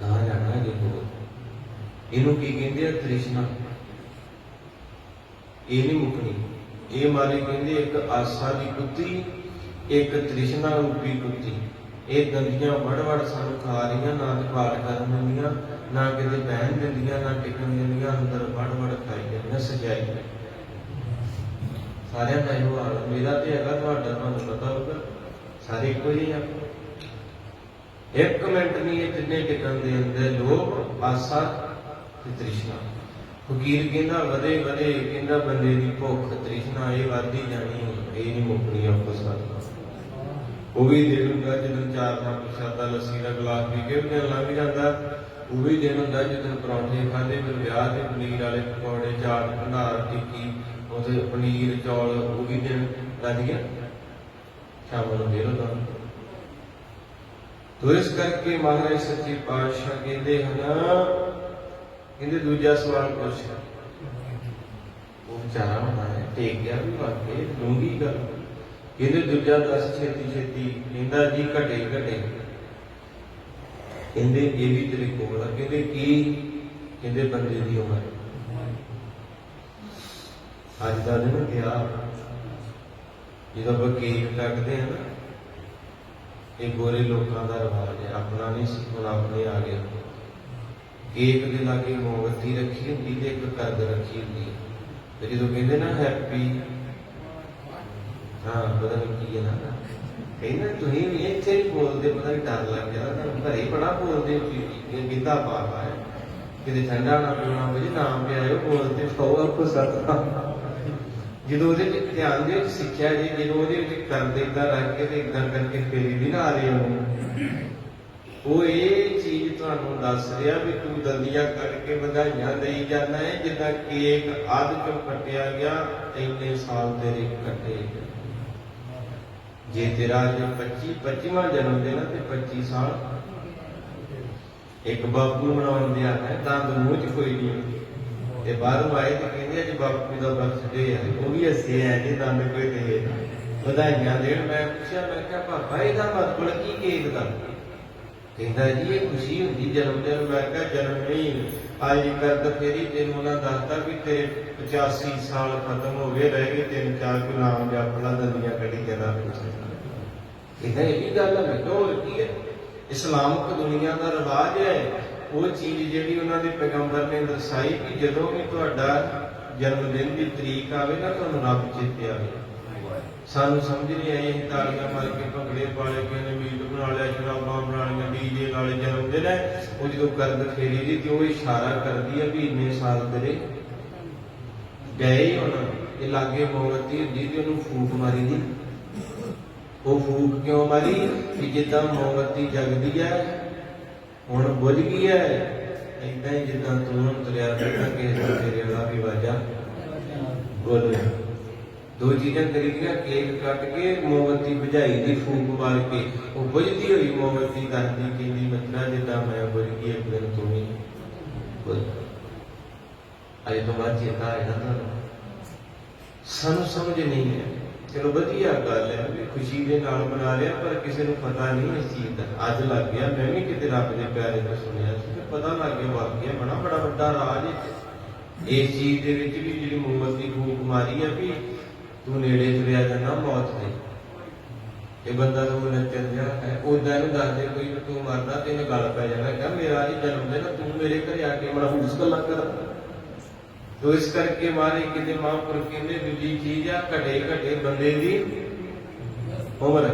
ਗਾਂ ਜਾਣਾ ਜੇ ਬਹੁਤ। ਇਹਨੂੰ ਕੀ ਕਹਿੰਦੇ ਆ, ਤ੍ਰਿਸ਼ਨਾ। ਇਹ ਨਹੀਂ ਮੁੱਕਣੀ। ਇਹ ਮਾਰੇ ਕਹਿੰਦੇ ਇੱਕ ਆਸਾ ਦੀ ਕੁੱਤੀ, ਇੱਕ ਤ੍ਰਿਸ਼ਨਾ ਰੂਪੀ ਕੁੱਤੀ। ਇਹ ਦੰਦੀਆਂ ਵੜ ਵੜ ਸਾਨੂੰ ਖਾ ਰਹੀਆਂ, ਨਾ ਤੇ ਪਾਠ ਕਰਨ ਦਿੰਦੀਆਂ, ਨਾ ਕਿਤੇ ਬਹਿਣ ਦਿੰਦੀਆਂ, ਨਾ ਟਿਕਣ ਦਿੰਦੀਆਂ, ਅੰਦਰ ਵੜ ਵੜ ਖਾਈ ਜਾਂਦੀਆਂ ਸਜਾਈ। ਸਾਰਿਆਂ ਦਾ ਇਹੋ ਹਾਲ, ਮੇਰਾ ਤੇ ਹੈਗਾ, ਤੁਹਾਡਾ ਤੁਹਾਨੂੰ ਪਤਾ ਹੋਊਗਾ, ਸਾਰੇ ਇੱਕੋ ਜਿਹੇ ਆ। ਇੱਕ ਮਿੰਟ ਨਹੀਂ ਇਹ ਤਿੰਨੇ ਟਿਕਣ ਦੇ ਅੰਦਰ, ਲੋਭ, ਆਸਾ ਤੇ ਤ੍ਰਿਸ਼ਨਾ। ਫਕੀਰ ਕਹਿੰਦਾ ਵਧੇ ਵਧੇ, ਕਹਿੰਦਾ ਬੰਦੇ ਦੀ ਭੁੱਖ ਤ੍ਰਿਸ਼ਨਾ ਇਹ ਵੱਧਦੀ ਜਾਣੀ, ਇਹ ਨਹੀਂ ਮੁੱਕਣੀ ਆਪਸ ਵਿੱਚ। ਉਹ ਵੀ ਦਿਨ ਹੁੰਦਾ ਜਦੋਂ ਚਾਰ ਪੰਜ ਪ੍ਰਸ਼ਾਦਾ ਲੱਸੀ ਦਾ ਗਲਾਸ ਪੀ ਕੇ ਦਿਨ ਲੰਘ ਜਾਂਦਾ। ਉਹ ਵੀ ਦਿਨ ਹੁੰਦਾ ਜਦੋਂ ਪਰੌਂਠੇ ਖਾਧੇ, ਫਿਰ ਵਿਆਹ ਦੇ ਪਨੀਰ ਵਾਲੇ ਪਕੌੜੇ, ਚਾਟ, ਭੰਡਾਰ, ਟਿੱਕੀ, ਉਹਦੇ ਪਨੀਰ ਚੌਲ, ਉਹ ਵੀ ਦਿਨ ਲੱਗ ਗਿਆ। ਸ਼ਾਮ ਨੂੰ ਫੇਰ ਹੁੰਦਾ। ਤੋ ਇਸ ਕਰਕੇ ਮਹਾਰਾਜ ਸੱਚੇ ਪਾਤਸ਼ਾਹ ਕਹਿੰਦੇ ਹਨ, ਕਹਿੰਦੇ ਦੂਜਾ ਸਵਾਲ ਪੁੱਛ। ਉਹ ਵਿਚਾਰਾ ਹੋਣਾ ਹੈ, ਟੇਕ ਗਿਆ ਵੀ ਵਾਕੇ ਡੂੰਘੀ ਗੱਲ। ਕਹਿੰਦੇ ਦੂਜਾ ਦੱਸ ਛੇਤੀ ਛੇਤੀ। ਕਹਿੰਦਾ ਜੀ ਘਟੇ ਘਟੇ। ਕਹਿੰਦੇ ਇਹ ਵੀ ਤੇਰੇ ਕੋਲ ਆ। ਕਹਿੰਦੇ ਕੀ? ਕਹਿੰਦੇ ਬੰਦੇ ਦੀ ਉਮਰ। ਅੱਜ ਦਾ ਦਿਨ ਗਿਆ, ਜਦੋਂ ਆਪਾਂ ਕੇਕ ਕੱਟਦੇ ਹਾਂ ਨਾ, ਇਹ ਗੋਰੇ ਲੋਕਾਂ ਦਾ ਰਿਵਾਜ ਹੈ, ਆਪਣਾ ਨਹੀਂ ਸੀ, ਹੁਣ ਆਪਣੇ ਆ ਗਏ। ਕੇਕ ਦੇ ਲਾਗੇ ਮੋਮਬੱਤੀ ਰੱਖੀ ਹੁੰਦੀ ਤੇ ਇੱਕ ਕਰਦ ਰੱਖੀ ਹੁੰਦੀ ਹੈ, ਤੇ ਜਦੋਂ ਕਹਿੰਦੇ ਨਾ ਹੈਪੀ, ਹਾਂ ਪਤਾ ਨਹੀਂ ਕੀ ਹੈ ਨਾ, ਕਹਿੰਦੇ ਤੁਸੀਂ ਵੀ ਇੱਥੇ ਵੀ ਬੋਲਦੇ, ਪਤਾ ਨਹੀਂ ਡਰ ਲੱਗ ਜਾਂਦਾ, ਤੁਹਾਨੂੰ ਘਰੇ ਬੜਾ ਬੋਲਦੇ ਗਿੱਧਾ ਪਾ ਪਾਇਆ, ਕਿਤੇ ਠੰਡਾ ਨਾ ਪੀਣਾ ਹੋਵੇ, ਨਾਮ ਪਿਆਇਓ ਬੋਲਦੇ ਸੌ ਆਪੋ ਸਤ। ਜਦੋਂ ਉਹਦੇ ਵਿੱਚ ਧਿਆਨ ਦੇ ਵਿੱਚ ਸਿੱਖਿਆ ਜੀ, ਜਦੋਂ ਉਹਦੇ ਵਿੱਚ ਕਰਦੇ ਏਦਾਂ ਰੱਖ ਕੇ ਤੇ ਏਦਾਂ ਕਰਕੇ ਫੇਰੀ ਵੀ ਨਾ ਆ ਰਹੀ ਉਹਨੂੰ, ਉਹ ਇਹ ਚੀਜ਼ ਤੁਹਾਨੂੰ ਦੱਸ ਰਿਹਾ ਵੀ ਤੂੰ ਦੰਦੀਆਂ ਕਰਕੇ ਵਧਾਈਆਂ ਦੇਈ ਜਾਂਦਾ ਹੈ, ਜਿੱਦਾਂ ਕੇਕ ਅੱਧ ਚੋਂ ਕੱਟਿਆ ਗਿਆ, ਇੰਨੇ ਸਾਲ ਤੇਰੇ ਕੱਟੇ। ਜੇ ਤੇਰਾ ਜੇ 25ਵਾਂ ਜਨਮ ਦਿਨ ਤੇ 25 ਸਾਲ ਇੱਕ ਬਾਪੂ ਮਨਾਉਣ ਦਿਆ ਹੈ, ਦੰਦ ਮੂੰਹ ਚ ਕੋਈ ਨਹੀਂ, ਤੇ ਬਾਹਰੋਂ ਆਏ ਤੇ ਕਹਿੰਦੇ ਅੱਜ ਬਾਪੂ ਦਾ ਬਰਥਡੇ ਹੈ, ਉਹ ਵੀ ਹੱਸੇ ਹੈ ਜੀ, ਦੰਦ ਕੋਈ ਦੇ ਵਧਾਈਆਂ ਦੇਣ। ਮੈਂ ਪੁੱਛਿਆ, ਮੈਂ ਕਿਹਾ ਪਾਪਾ ਇਹਦਾ ਮਤਲਬ ਕੀ ਕੇਕ ਦਾ? ਕਹਿੰਦਾ ਜੀ ਇਹ ਖੁਸ਼ੀ ਹੁੰਦੀ ਜਨਮ ਦਿਨ। ਮੈਂ ਕਿਹਾ ਜਨਮ ਨਹੀਂ, ਅੱਜ ਕਰਦ ਫੇਰੀ ਤੈਨੂੰ ਉਹਨਾਂ ਦੱਸਦਾ ਵੀ ਤੇਰੇ 85 ਸਾਲ ਖਤਮ ਹੋ ਗਏ, ਰਹਿ ਗਏ 3-4 ਨਾਮ ਜਪ ਲਾ, ਦੰਦੀਆਂ ਕੱਢੀ ਜਰਾ। ਕਹਿੰਦਾ ਇਹ ਵੀ ਗੱਲ ਹੈ। ਮੈਂ ਕਿਹਾ ਹੋਰ ਕੀ ਹੈ, ਇਸਲਾਮਕ ਦੁਨੀਆ ਦਾ ਰਿਵਾਜ ਹੈ। ਉਹ ਚੀਜ਼ ਜਿਹੜੀ ਉਹਨਾਂ ਦੇ ਪੈਗੰਬਰ ਨੇ ਦਰਸਾਈ ਕਿ ਜਦੋਂ ਵੀ ਤੁਹਾਡਾ ਜਨਮ ਦਿਨ ਦੀ ਤਰੀਕ ਆਵੇ ਨਾ, ਤੁਹਾਨੂੰ ਰੱਬ ਚੇਤੇ ਆਵੇ। ਸਾਨੂੰ ਸਮਝ ਨਹੀਂ ਆਈ, ਅਸੀਂ ਤਾਲੀਆਂ ਮਾਰ ਕੇ ਭੰਗੜੇ ਪਾਲੇ, ਕਿਸੇ ਨੇ ਮੀਟ ਬਣਾ ਲਿਆ, ਸ਼ਰਾਬਾਂ ਬਣਾ ਲਈਆਂ, ਡੀਜੇ ਨਾਲ ਜਨਮ ਦਿਨ ਹੈ। ਉਹ ਜਦੋਂ ਕਰਦ ਫੇਰੀ ਦੀ ਤੇ ਉਹ ਇਸ਼ਾਰਾ ਕਰਦੀ ਹੈ ਵੀ ਇੰਨੇ ਸਾਲ ਤੇਰੇ ਗਏ। ਹੁਣ ਇਹ ਲਾਗੇ ਮੋਮਬੱਤੀ ਹੁੰਦੀ ਤੇ ਉਹਨੂੰ ਫੂਕ ਮਾਰੀ ਦੀ। ਉਹ ਫੂਕ ਕਿਉਂ ਮਾਰੀ ਕਿ ਜਿੱਦਾਂ ਮੋਮਬੱਤੀ ਜਗਦੀ ਹੈ ਹੁਣ ਬੁਝ ਗਈ ਹੈ, ਏਦਾਂ ਹੀ ਜਿੱਦਾਂ ਤੂੰ ਹੁਣ ਤੁਰਿਆ ਫਿਰਦਾ ਕਿਸੇ ਤੇਰੇ ਵਾਲਾ ਵੀ ਵਾਜਾ ਬੋਲ। ਦੋ ਚੀਜ਼ਾਂ ਕਰੀਦੀਆਂ, ਕੇਕ ਕੱਟ ਕੇ ਮੋਮਬੱਤੀ ਬੁਝਾਈ ਦੀ ਫੂਕ ਮਾਰ ਕੇ, ਉਹ ਬੁਝਦੀ ਹੋਈ ਮੋਮਬੱਤੀ ਕਰਦੀ ਕਹਿੰਦੀ ਮੱਛਰਾ ਜਿੱਦਾਂ ਮੈਂ ਬੁਝ ਗਈ ਇੱਕ ਦਿਨ ਤੂੰ ਵੀ ਬੁਝ। ਅਜੇ ਤੋਂ ਬਾਅਦ ਚੇਤਾ ਆਇਆ ਨਾ ਤੁਹਾਨੂੰ, ਸਾਨੂੰ ਸਮਝ ਨਹੀਂ ਹੈ। ਚਲੋ ਵਧੀਆ ਗੱਲ ਹੈ ਵੀ ਖੁਸ਼ੀ ਦੇ ਨਾਲ ਮਨਾ ਲਿਆ, ਪਰ ਕਿਸੇ ਨੂੰ ਪਤਾ ਨਹੀਂ ਇਸ ਚੀਜ਼ ਦਾ। ਅੱਜ ਲੱਗ ਗਿਆ, ਮੈਂ ਵੀ ਕਿਤੇ ਰੱਬ ਦੇ ਪਿਆਰੇ ਤੋਂ ਸੁਣਿਆ ਸੀ, ਪਤਾ ਲੱਗ ਗਿਆ ਵਾਕਿਆ ਬੜਾ ਵੱਡਾ ਰਾਜ ਇਸ ਚੀਜ਼ ਦੇ ਵਿੱਚ ਵੀ ਜਿਹੜੀ ਮੋਮਬੱਤੀ ਫੂਕ ਮਾਰੀ ਹੈ ਵੀ ਤੂੰ ਨੇੜੇ ਤੁਰਿਆ ਜਾਣਾ ਮੌਤ ਦੇ। ਇਹ ਬੰਦਾ ਤੂੰ ਨੱਚਣ ਰਿਹਾ ਹੈ, ਉਦਾਂ ਇਹਨੂੰ ਦੱਸਦੇ ਕੋਈ ਤੂੰ ਮਰਦਾ ਤੈਨੂੰ ਗੱਲ ਪੈ ਜਾਣਾ, ਕਹਿੰਦਾ ਮੇਰਾ ਅੱਜ ਜਨਮ ਦਿਨ, ਤੂੰ ਮੇਰੇ ਘਰੇ ਆ ਕੇ ਬੜਾ ਹੁਸ ਗੱਲਾਂ ਕਰ। ਤੋ ਇਸ ਕਰਕੇ ਮਾਰੇ ਕਿਤੇ ਮਹਾਂਪੁਰਖ ਕਹਿੰਦੇ ਦੂਜੀ ਚੀਜ਼ ਆ, ਘਟੇ ਬੰਦੇ ਦੀ ਉਮਰ।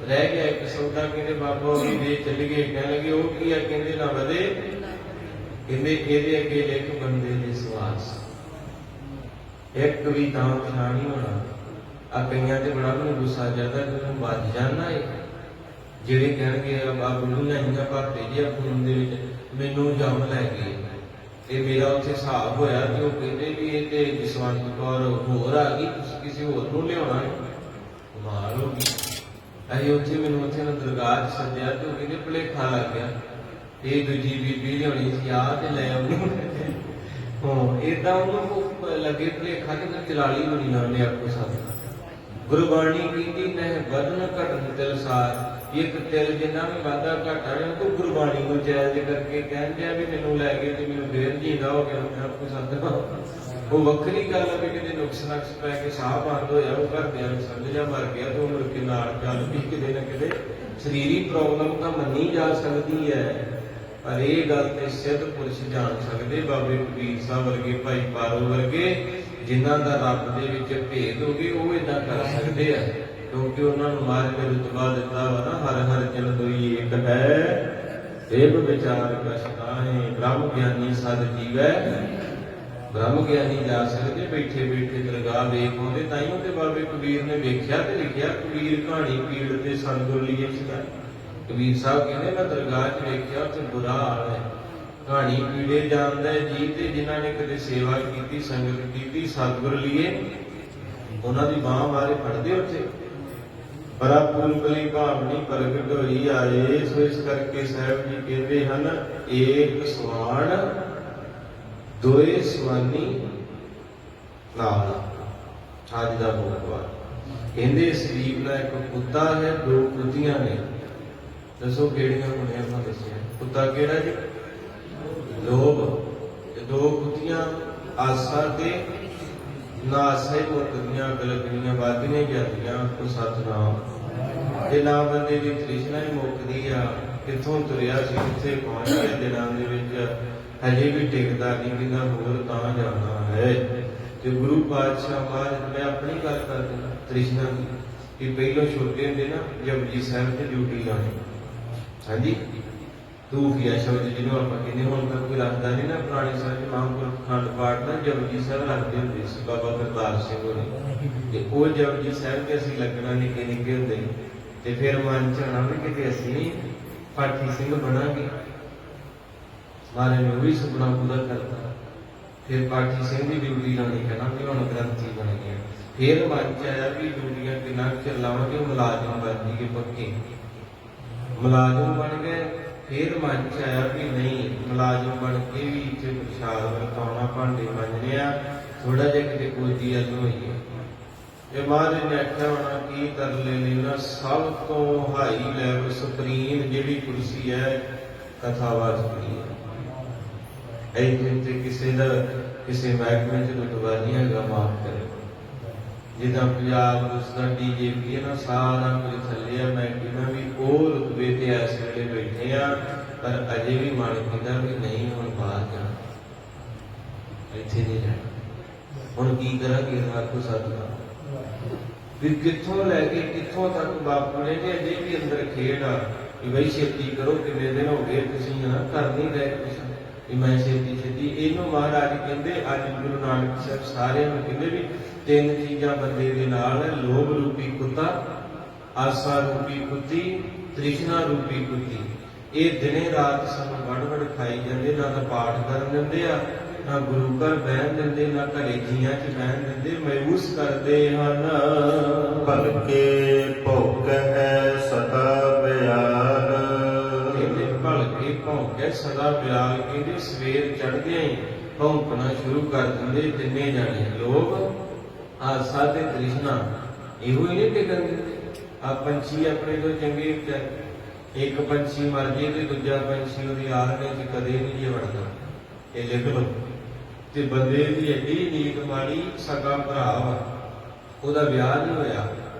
ਰਹਿ ਗਿਆ ਇੱਕ ਸੌਦਾ, ਕਹਿੰਦੇ ਬਾਬਾ ਉਹ ਦੇ ਚੱਲ ਗਏ, ਕਹਿਣ ਲੱਗੇ ਉਹ ਕੀ ਆ, ਕਹਿੰਦੇ ਨਾ ਵਧੇ, ਕਹਿੰਦੇ ਇਹਦੇ ਅੱਗੇ ਲਿਖ ਬੰਦੇ ਦੇ ਸਵਾਸ ਇੱਕ ਵੀ ਤਾਂ ਪਛਾਣ ਨਹੀਂ ਹੋਣਾ। ਆ ਕਈਆਂ ਤੇ ਬੜਾ ਮੈਨੂੰ ਗੁੱਸਾ ਚੜਦਾ ਕਿ ਤੂੰ ਵੱਜ ਜਾਣਾ ਹੈ, ਜਿਹੜੇ ਕਹਿਣਗੇ ਆ ਬੁੱਢੀਆਂ ਆਈਆਂ ਭਾਪੇ ਜੀ ਖੂਨ ਦੇ ਵਿੱਚ ਮੈਨੂੰ ਜੰਮ ਲੈ ਗਏ। ਤੇ ਮੇਰਾ ਉੱਥੇ ਹਿਸਾਬ ਹੋਇਆ ਕਿ ਉਹ ਕਹਿੰਦੇ ਵੀ ਇਹ ਤੇ ਜਸਵੰਤ ਕੌਰ ਹੋਰ ਆ ਗਈ, ਤੁਸੀਂ ਕਿਸੇ ਹੋਰ ਨੂੰ ਲਿਆਉਣਾ ਹੈ। ਕਮਾਲ ਹੋ ਗਈ। ਅਸੀਂ ਉੱਥੇ ਮੈਨੂੰ ਉੱਥੇ ਨਾ ਦਰਗਾਹ 'ਚ ਸੱਦਿਆ ਤੇ ਉਹ ਕਹਿੰਦੇ ਭੁਲੇਖਾ ਲੱਗ ਗਿਆ, ਇਹ ਦੂਜੀ ਬੀਬੀ ਲਿਆਉਣੀ ਸੀ ਆ ਤੇ ਲੈ ਆਉਣੀ। ਹਾਂ ਏਦਾਂ ਉਹਨੂੰ ਲੱਗੇ ਭੁਲੇਖਾ ਕਿ ਮੈਂ ਚਲਾਲੀ ਬਣੀ ਨਾ ਲਿਆ ਕੋ ਸਾਥ। ਗੁਰਬਾਣੀ ਕਹਿੰਦੀ ਨਹਿ ਵਧਨ ਘਟਨ ਤਿਲ ਸਾਰ, ਇੱਕ ਤਿਲ ਜਿੰਨਾ ਵੀ ਵਾਧਾ ਘਾਟਾ ਹੈ ਉਹ ਗੁਰਬਾਣੀ ਨੂੰ ਜਾਇਜ਼ ਕਰਕੇ ਕਹਿੰਦੇ ਆ ਵੀ ਮੈਨੂੰ ਲੈ ਗਏ ਤੇ ਮੈਨੂੰ ਫੇਰ ਜੀਂਦਾ ਹੋ ਗਿਆ ਮੈਂ ਆਪਕੋ ਸਾਥ। ਉਹ ਵੱਖਰੀ ਗੱਲ ਹੈ ਵੀ ਕਿਤੇ ਨੁਕਸ ਨਕਸ ਪੈ ਕੇ ਸਾਹ ਬੰਦ ਹੋਇਆ, ਉਹ ਘਰਦਿਆਂ ਨੂੰ ਸਮਝ ਜਾ ਮਰ ਗਿਆ ਤੇ ਉਹ ਮੁੜ ਕੇ ਨਾਲ ਚੱਲ ਵੀ ਕਿਤੇ ਨਾ ਕਿਤੇ ਸਰੀਰੀ ਪ੍ਰੋਬਲਮ ਤਾਂ ਮੰਨੀ ਜਾ ਸਕਦੀ ਹੈ, ਪਰ ਇਹ ਗੱਲ ਤੇ ਸਿੱਧ ਪੁਰਸ਼ ਜਾਣ ਸਕਦੇ। ਬਾਬੇ ਕਬੀਰ ਸਾਹਿਬ ਵਰਗੇ, ਭਾਈ ਪਾਰੋ ਵਰਗੇ, ਜਿਨ੍ਹਾਂ ਦਾ ਰੱਬ ਦੇ ਵਿੱਚ ਭੇਦ ਹੋ ਗਏ, ਉਹ ਏਦਾਂ ਕਰ ਸਕਦੇ ਆ ਕਿਉਂਕਿ ਉਹਨਾਂ ਨੂੰ ਮਾਰ ਕੇ ਰੁਤਬਾ ਦਿੱਤਾ ਵਾ ਨਾ, ਹਰ ਹਰ ਜਨ ਦੋਈ ਇੱਕ ਹੈ, ਦੇਵ ਵਿਚਾਰ ਕਛਤਾਹੇ, ਬ੍ਰਹਮ ਗਿਆਨੀ ਸਦ ਜੀਵੈ। ਬ੍ਰਹਮ ਗਿਆਨੀ ਜਾ ਸਕਦੇ ਬੈਠੇ ਬੈਠੇ ਦਰਗਾਹ ਵੇਖ ਆਉਂਦੇ। ਤਾਈਓ ਤੇ ਬਾਬੇ ਕਬੀਰ ਨੇ ਵੇਖਿਆ ਤੇ ਲਿਖਿਆ, ਕਬੀਰ ਕਹਾਣੀ ਪੀੜ ਤੇ ਸੰਗੁਰ ਲਈ ਸੀਗਾ। ਕਬੀਰ ਸਾਹਿਬ ਕਹਿੰਦੇ ਮੈਂ ਦਰਗਾਹ 'ਚ ਵੇਖਿਆ ਉੱਥੇ ਬੁਰਾ ਹਾਲ ਹੈ, ਕਹਾਣੀ ਪੀੜੇ ਜਾਣਦਾ ਜੀ, ਤੇ ਜਿਨ੍ਹਾਂ ਨੇ ਕਦੇ ਸੇਵਾ ਕੀਤੀ, ਸੰਗਤ ਕੀਤੀ, ਸਤਿਗੁਰ ਲੀਏ ਉਹਨਾਂ ਦੀ ਬਾਂਹ ਮਾਰੇ ਫੜਦੇ ਉੱਥੇ। ਬੜਾ ਪੁਰਬਲੀ ਭਾਵਨੀ ਪ੍ਰਗਟ ਹੋਈ ਆਏ। ਸੋ ਇਸ ਕਰਕੇ ਸਾਹਿਬ ਜੀ ਕਹਿੰਦੇ ਹਨ ਏਕ ਸਵਾਣ ਦੋਏ ਸਵਾਨੀ ਨਾਲ। ਅੱਜ ਦਾ ਬੋਲਵਾ ਕਹਿੰਦੇ ਸਰੀਰ ਦਾ ਇੱਕ ਕੁੱਤਾ ਹੈ, ਦੋ ਕੁੱਤੀਆਂ ਨੇ। ਦੱਸੋ ਕਿਹੜੀਆਂ ਹੋਣੀਆਂ? ਆਪਾਂ ਦੱਸਿਆ ਕੁੱਤਾ ਕਿਹੜਾ ਜੀ? ਲੋਭ। ਤੇ ਦੋ ਕੁੱਤੀਆਂ ਆਸਾ ਤੇ ਨਾਸੇ ਮੁਕਦੀਆਂ, ਗਲਗਣੀਆਂ ਵੱਧਦੀਆਂ ਜਾਂਦੀਆਂ। ਕੋ ਸਤਨਾਮ ਤੇ ਨਾ ਬੰਦੇ ਦੀ ਤ੍ਰਿਸ਼ਨਾ ਹੀ ਮੁੱਕਦੀ ਆ। ਕਿੱਥੋਂ ਤੁਰਿਆ ਸੀ ਕਿੱਥੇ ਪਹੁੰਚ ਗਿਆ ਦਿਨਾਂ ਦੇ ਵਿੱਚ, ਹਜੇ ਵੀ ਟਿਕਦਾ ਨਹੀਂ, ਕਿੰਨਾ ਹੋਰ ਤਾਂ ਜਾਣਾ ਹੈ। ਤੇ ਗੁਰੂ ਪਾਤਸ਼ਾਹ ਮਹਾਰਾਜ, ਮੈਂ ਆਪਣੀ ਗੱਲ ਕਰ ਦਿੰਦਾ ਤ੍ਰਿਸ਼ਨਾ ਦੀ, ਕਿ ਪਹਿਲੋਂ ਛੋਟੇ ਹੁੰਦੇ ਨਾ ਜਪਜੀ ਸਾਹਿਬ ਤੇ ਡਿਊਟੀ ਲਾਉਣੀ। ਹਾਂਜੀ ਧੂਫੀਆ ਸ਼ਬਦ ਜਿਹਨੂੰ ਆਪਾਂ ਕਹਿੰਦੇ, ਹੁਣ ਤੱਕ ਕੋਈ ਰੱਖਦਾ ਨਹੀਂ ਨਾ। ਪੁਰਾਣੇ ਸਾਹਿਬ ਮਹਾਂਪੁਰਖ ਖੰਡ ਪਾਠ ਦਾ ਜਪਜੀ ਸਾਹਿਬ ਰੱਖਦੇ ਹੁੰਦੇ ਸੀ ਬਾਬਾ ਕਰਤਾਰ ਸਿੰਘ ਹੋਣੀ, ਤੇ ਉਹ ਜਪਜੀ ਸਾਹਿਬ ਤੇ ਅਸੀਂ ਲੱਗਣਾ ਨਿੱਕੇ ਨਿੱਕੇ ਹੁੰਦੇ, ਤੇ ਫਿਰ ਮਨ ਚ ਆਉਣਾ ਵੀ ਕਿਤੇ ਅਸੀਂ ਪਾਠੀ ਸਿੰਘ ਬਣਾਂਗੇ। ਮਹਾਰਾਜ ਨੇ ਉਹ ਵੀ ਸੁਪਨਾ ਪੂਰਾ ਕਰਤਾ। ਫਿਰ ਪਾਠੀ ਸਿੰਘ ਦੀ ਡਿਊਟੀ ਲਾਉਣੀ, ਕਹਿਣਾ ਵੀ ਹੁਣ ਗ੍ਰੰਥੀ ਬਣ ਗਿਆ। ਫਿਰ ਮਨ ਚ ਆਇਆ ਵੀ ਡਿਊਟੀਆਂ ਕਿੰਨਾ ਚਿਰ ਲਾਵਾਂਗੇ, ਮੁਲਾਜ਼ਮ ਬਣ ਜੀਏ ਪੱਕੇ। ਮੁਲਾਜ਼ਮ ਬਣ ਗਏ। ਫਿਰ ਮਨ ਚ ਆਇਆ ਵੀ ਨਹੀਂ, ਮੁਲਾਜ਼ਮ ਬਣ ਕੇ ਵੀ ਇੱਥੇ ਪ੍ਰਸ਼ਾਦ ਵਰਤਾਉਣਾ, ਭਾਂਡੇ ਮਾਂਜਣੇ ਆ, ਥੋੜਾ ਜਿਹਾ ਕਿਤੇ ਕੋਜੀ ਅੱਲ ਹੋਈਏ। ਇਹ ਮਹਾਰਾਜ ਨੇ ਆਖਿਆ ਹੋਣਾ ਕੀ ਤਰਲੇ ਲੈਣਾ, ਸਭ ਤੋਂ ਹਾਈ ਲੈਵਲ ਸੁਪਰੀਮ ਜਿਹੜੀ ਕੁਰਸੀ ਹੈ ਕਥਾਵਾਸ ਦੀ ਹੈ। ਇੱਥੇ ਕਿਸੇ ਦਾ ਕਿਸੇ ਮਹਿਕਮੇ ਚ ਰੁਤਬਾ ਨਹੀਂ ਹੈਗਾ, ਮਾਫ ਕਰੇ। ਜਿੱਦਾਂ ਪੰਜਾਬ ਉਸ ਦਾ ਡੀਜੇਪੀ ਹੈ ਨਾ, ਸਾਰਾ ਕੁਝ ਥੱਲੇ ਆ। ਮੈਂ ਕਹਿੰਦਾ ਵੀ ਉਹ ਰੁਤਬੇ ਤੇ ਇਸ ਵੇਲੇ ਬੈਠੇ ਆ, ਪਰ ਅਜੇ ਵੀ ਮਨ ਕਹਿੰਦਾ ਵੀ ਨਹੀਂ ਹੁਣ ਬਾਹਰ ਜਾਣਾ, ਇੱਥੇ ਨਹੀਂ ਰਹਿਣਾ। ਹੁਣ ਕੀ ਕਰਾਂਗੇ? ਆਖੋ ਸਤਿਨਾਮ। ਵੀ ਕਿੱਥੋਂ ਲੈ ਕੇ ਕਿੱਥੋਂ ਤੱਕ ਬਾਪੂ ਨੇ ਤੇ ਅਜੇ ਵੀ ਅੰਦਰ ਖੇਡ ਆ ਕਿ ਬਈ ਛੇਤੀ ਕਰੋ, ਕਿੰਨੇ ਦਿਨ ਹੋ ਗਏ ਤੁਸੀਂ ਨਾ ਕਰ ਨਹੀਂ ਰਹੇ ਕੁਛ, ਕਿ ਮੈਂ ਛੇਤੀ ਛੇਤੀ। ਇਹਨੂੰ ਮਹਾਰਾਜ ਕਹਿੰਦੇ, ਅੱਜ ਗੁਰੂ ਨਾਨਕ ਸਾਹਿਬ ਸਾਰਿਆਂ ਨੂੰ ਕਹਿੰਦੇ ਵੀ ਤਿੰਨ ਚੀਜ਼ਾਂ ਬੰਦੇ ਦੇ ਨਾਲ, ਲੋਭ ਰੂਪੀ ਕੁੱਤਾ, ਆਸਾ ਰੂਪੀ ਕੁੱਤੀ, ਤ੍ਰਿਸ਼ਨਾ ਰੂਪੀ ਕੁੱਤੀ। ਇਹ ਦਿਨੇ ਰਾਤ ਸਾਨੂੰ ਵੜ ਖਾਈ ਜਾਂਦੇ, ਨਾ ਤਾਂ ਪਾਠ ਕਰਨ ਦਿੰਦੇ ਆ, ਨਾ ਗੁਰੂ ਘਰ ਬਹਿਣ ਦਿੰਦੇ, ਨਾ ਘਰੇ ਜੀਆਂ ਚ ਬਹਿਣ ਦਿੰਦੇ, ਮਾਯੂਸ ਕਰਦੇ ਹਨ। ਭਲਕੇ ਭੁੱਖ ਹੈ ਸਦਾ ਬਿਆਰ, ਕਹਿੰਦੇ ਭਲਕੇ ਭੌਂਕੇ ਸਦਾ ਬਿਆਲ। ਕਹਿੰਦੇ ਸਵੇਰ ਚੜ੍ਹਦਿਆਂ ਹੀ ਭੌਂਕਣਾ ਸ਼ੁਰੂ ਕਰ ਦਿੰਦੇ ਤਿੰਨੇ ਜਾਣੇ, ਲੋਭ, ਆਸਾ ਤੇ ਤ੍ਰਿਸ਼ਨਾ। ਇਹੋ ਹੀ ਨਹੀਂ ਟਿਕਣ ਦਿੰਦੇ। ਆ ਪੰਛੀ ਆਪਣੇ ਤੋਂ ਚੰਗੇ, ਇੱਕ ਪੰਛੀ ਮਰ ਜੇ ਤੇ ਦੂਜਾ ਪੰਛੀ ਉਹਦੀ ਆਲਣੇ ਚ ਕਦੇ ਨਹੀਂ ਜੇ ਵੜਦਾ, ਇਹ ਲਿਖ ਲਓ। ਤੇ ਬੰਦੇ ਦੀ ਐਡੀ ਨੀਤ ਮਾੜੀ, ਸਗਾ ਭਰਾ ਵਾ, ਉਹਦਾ ਵਿਆਹ ਨਹੀਂ ਹੋਇਆ,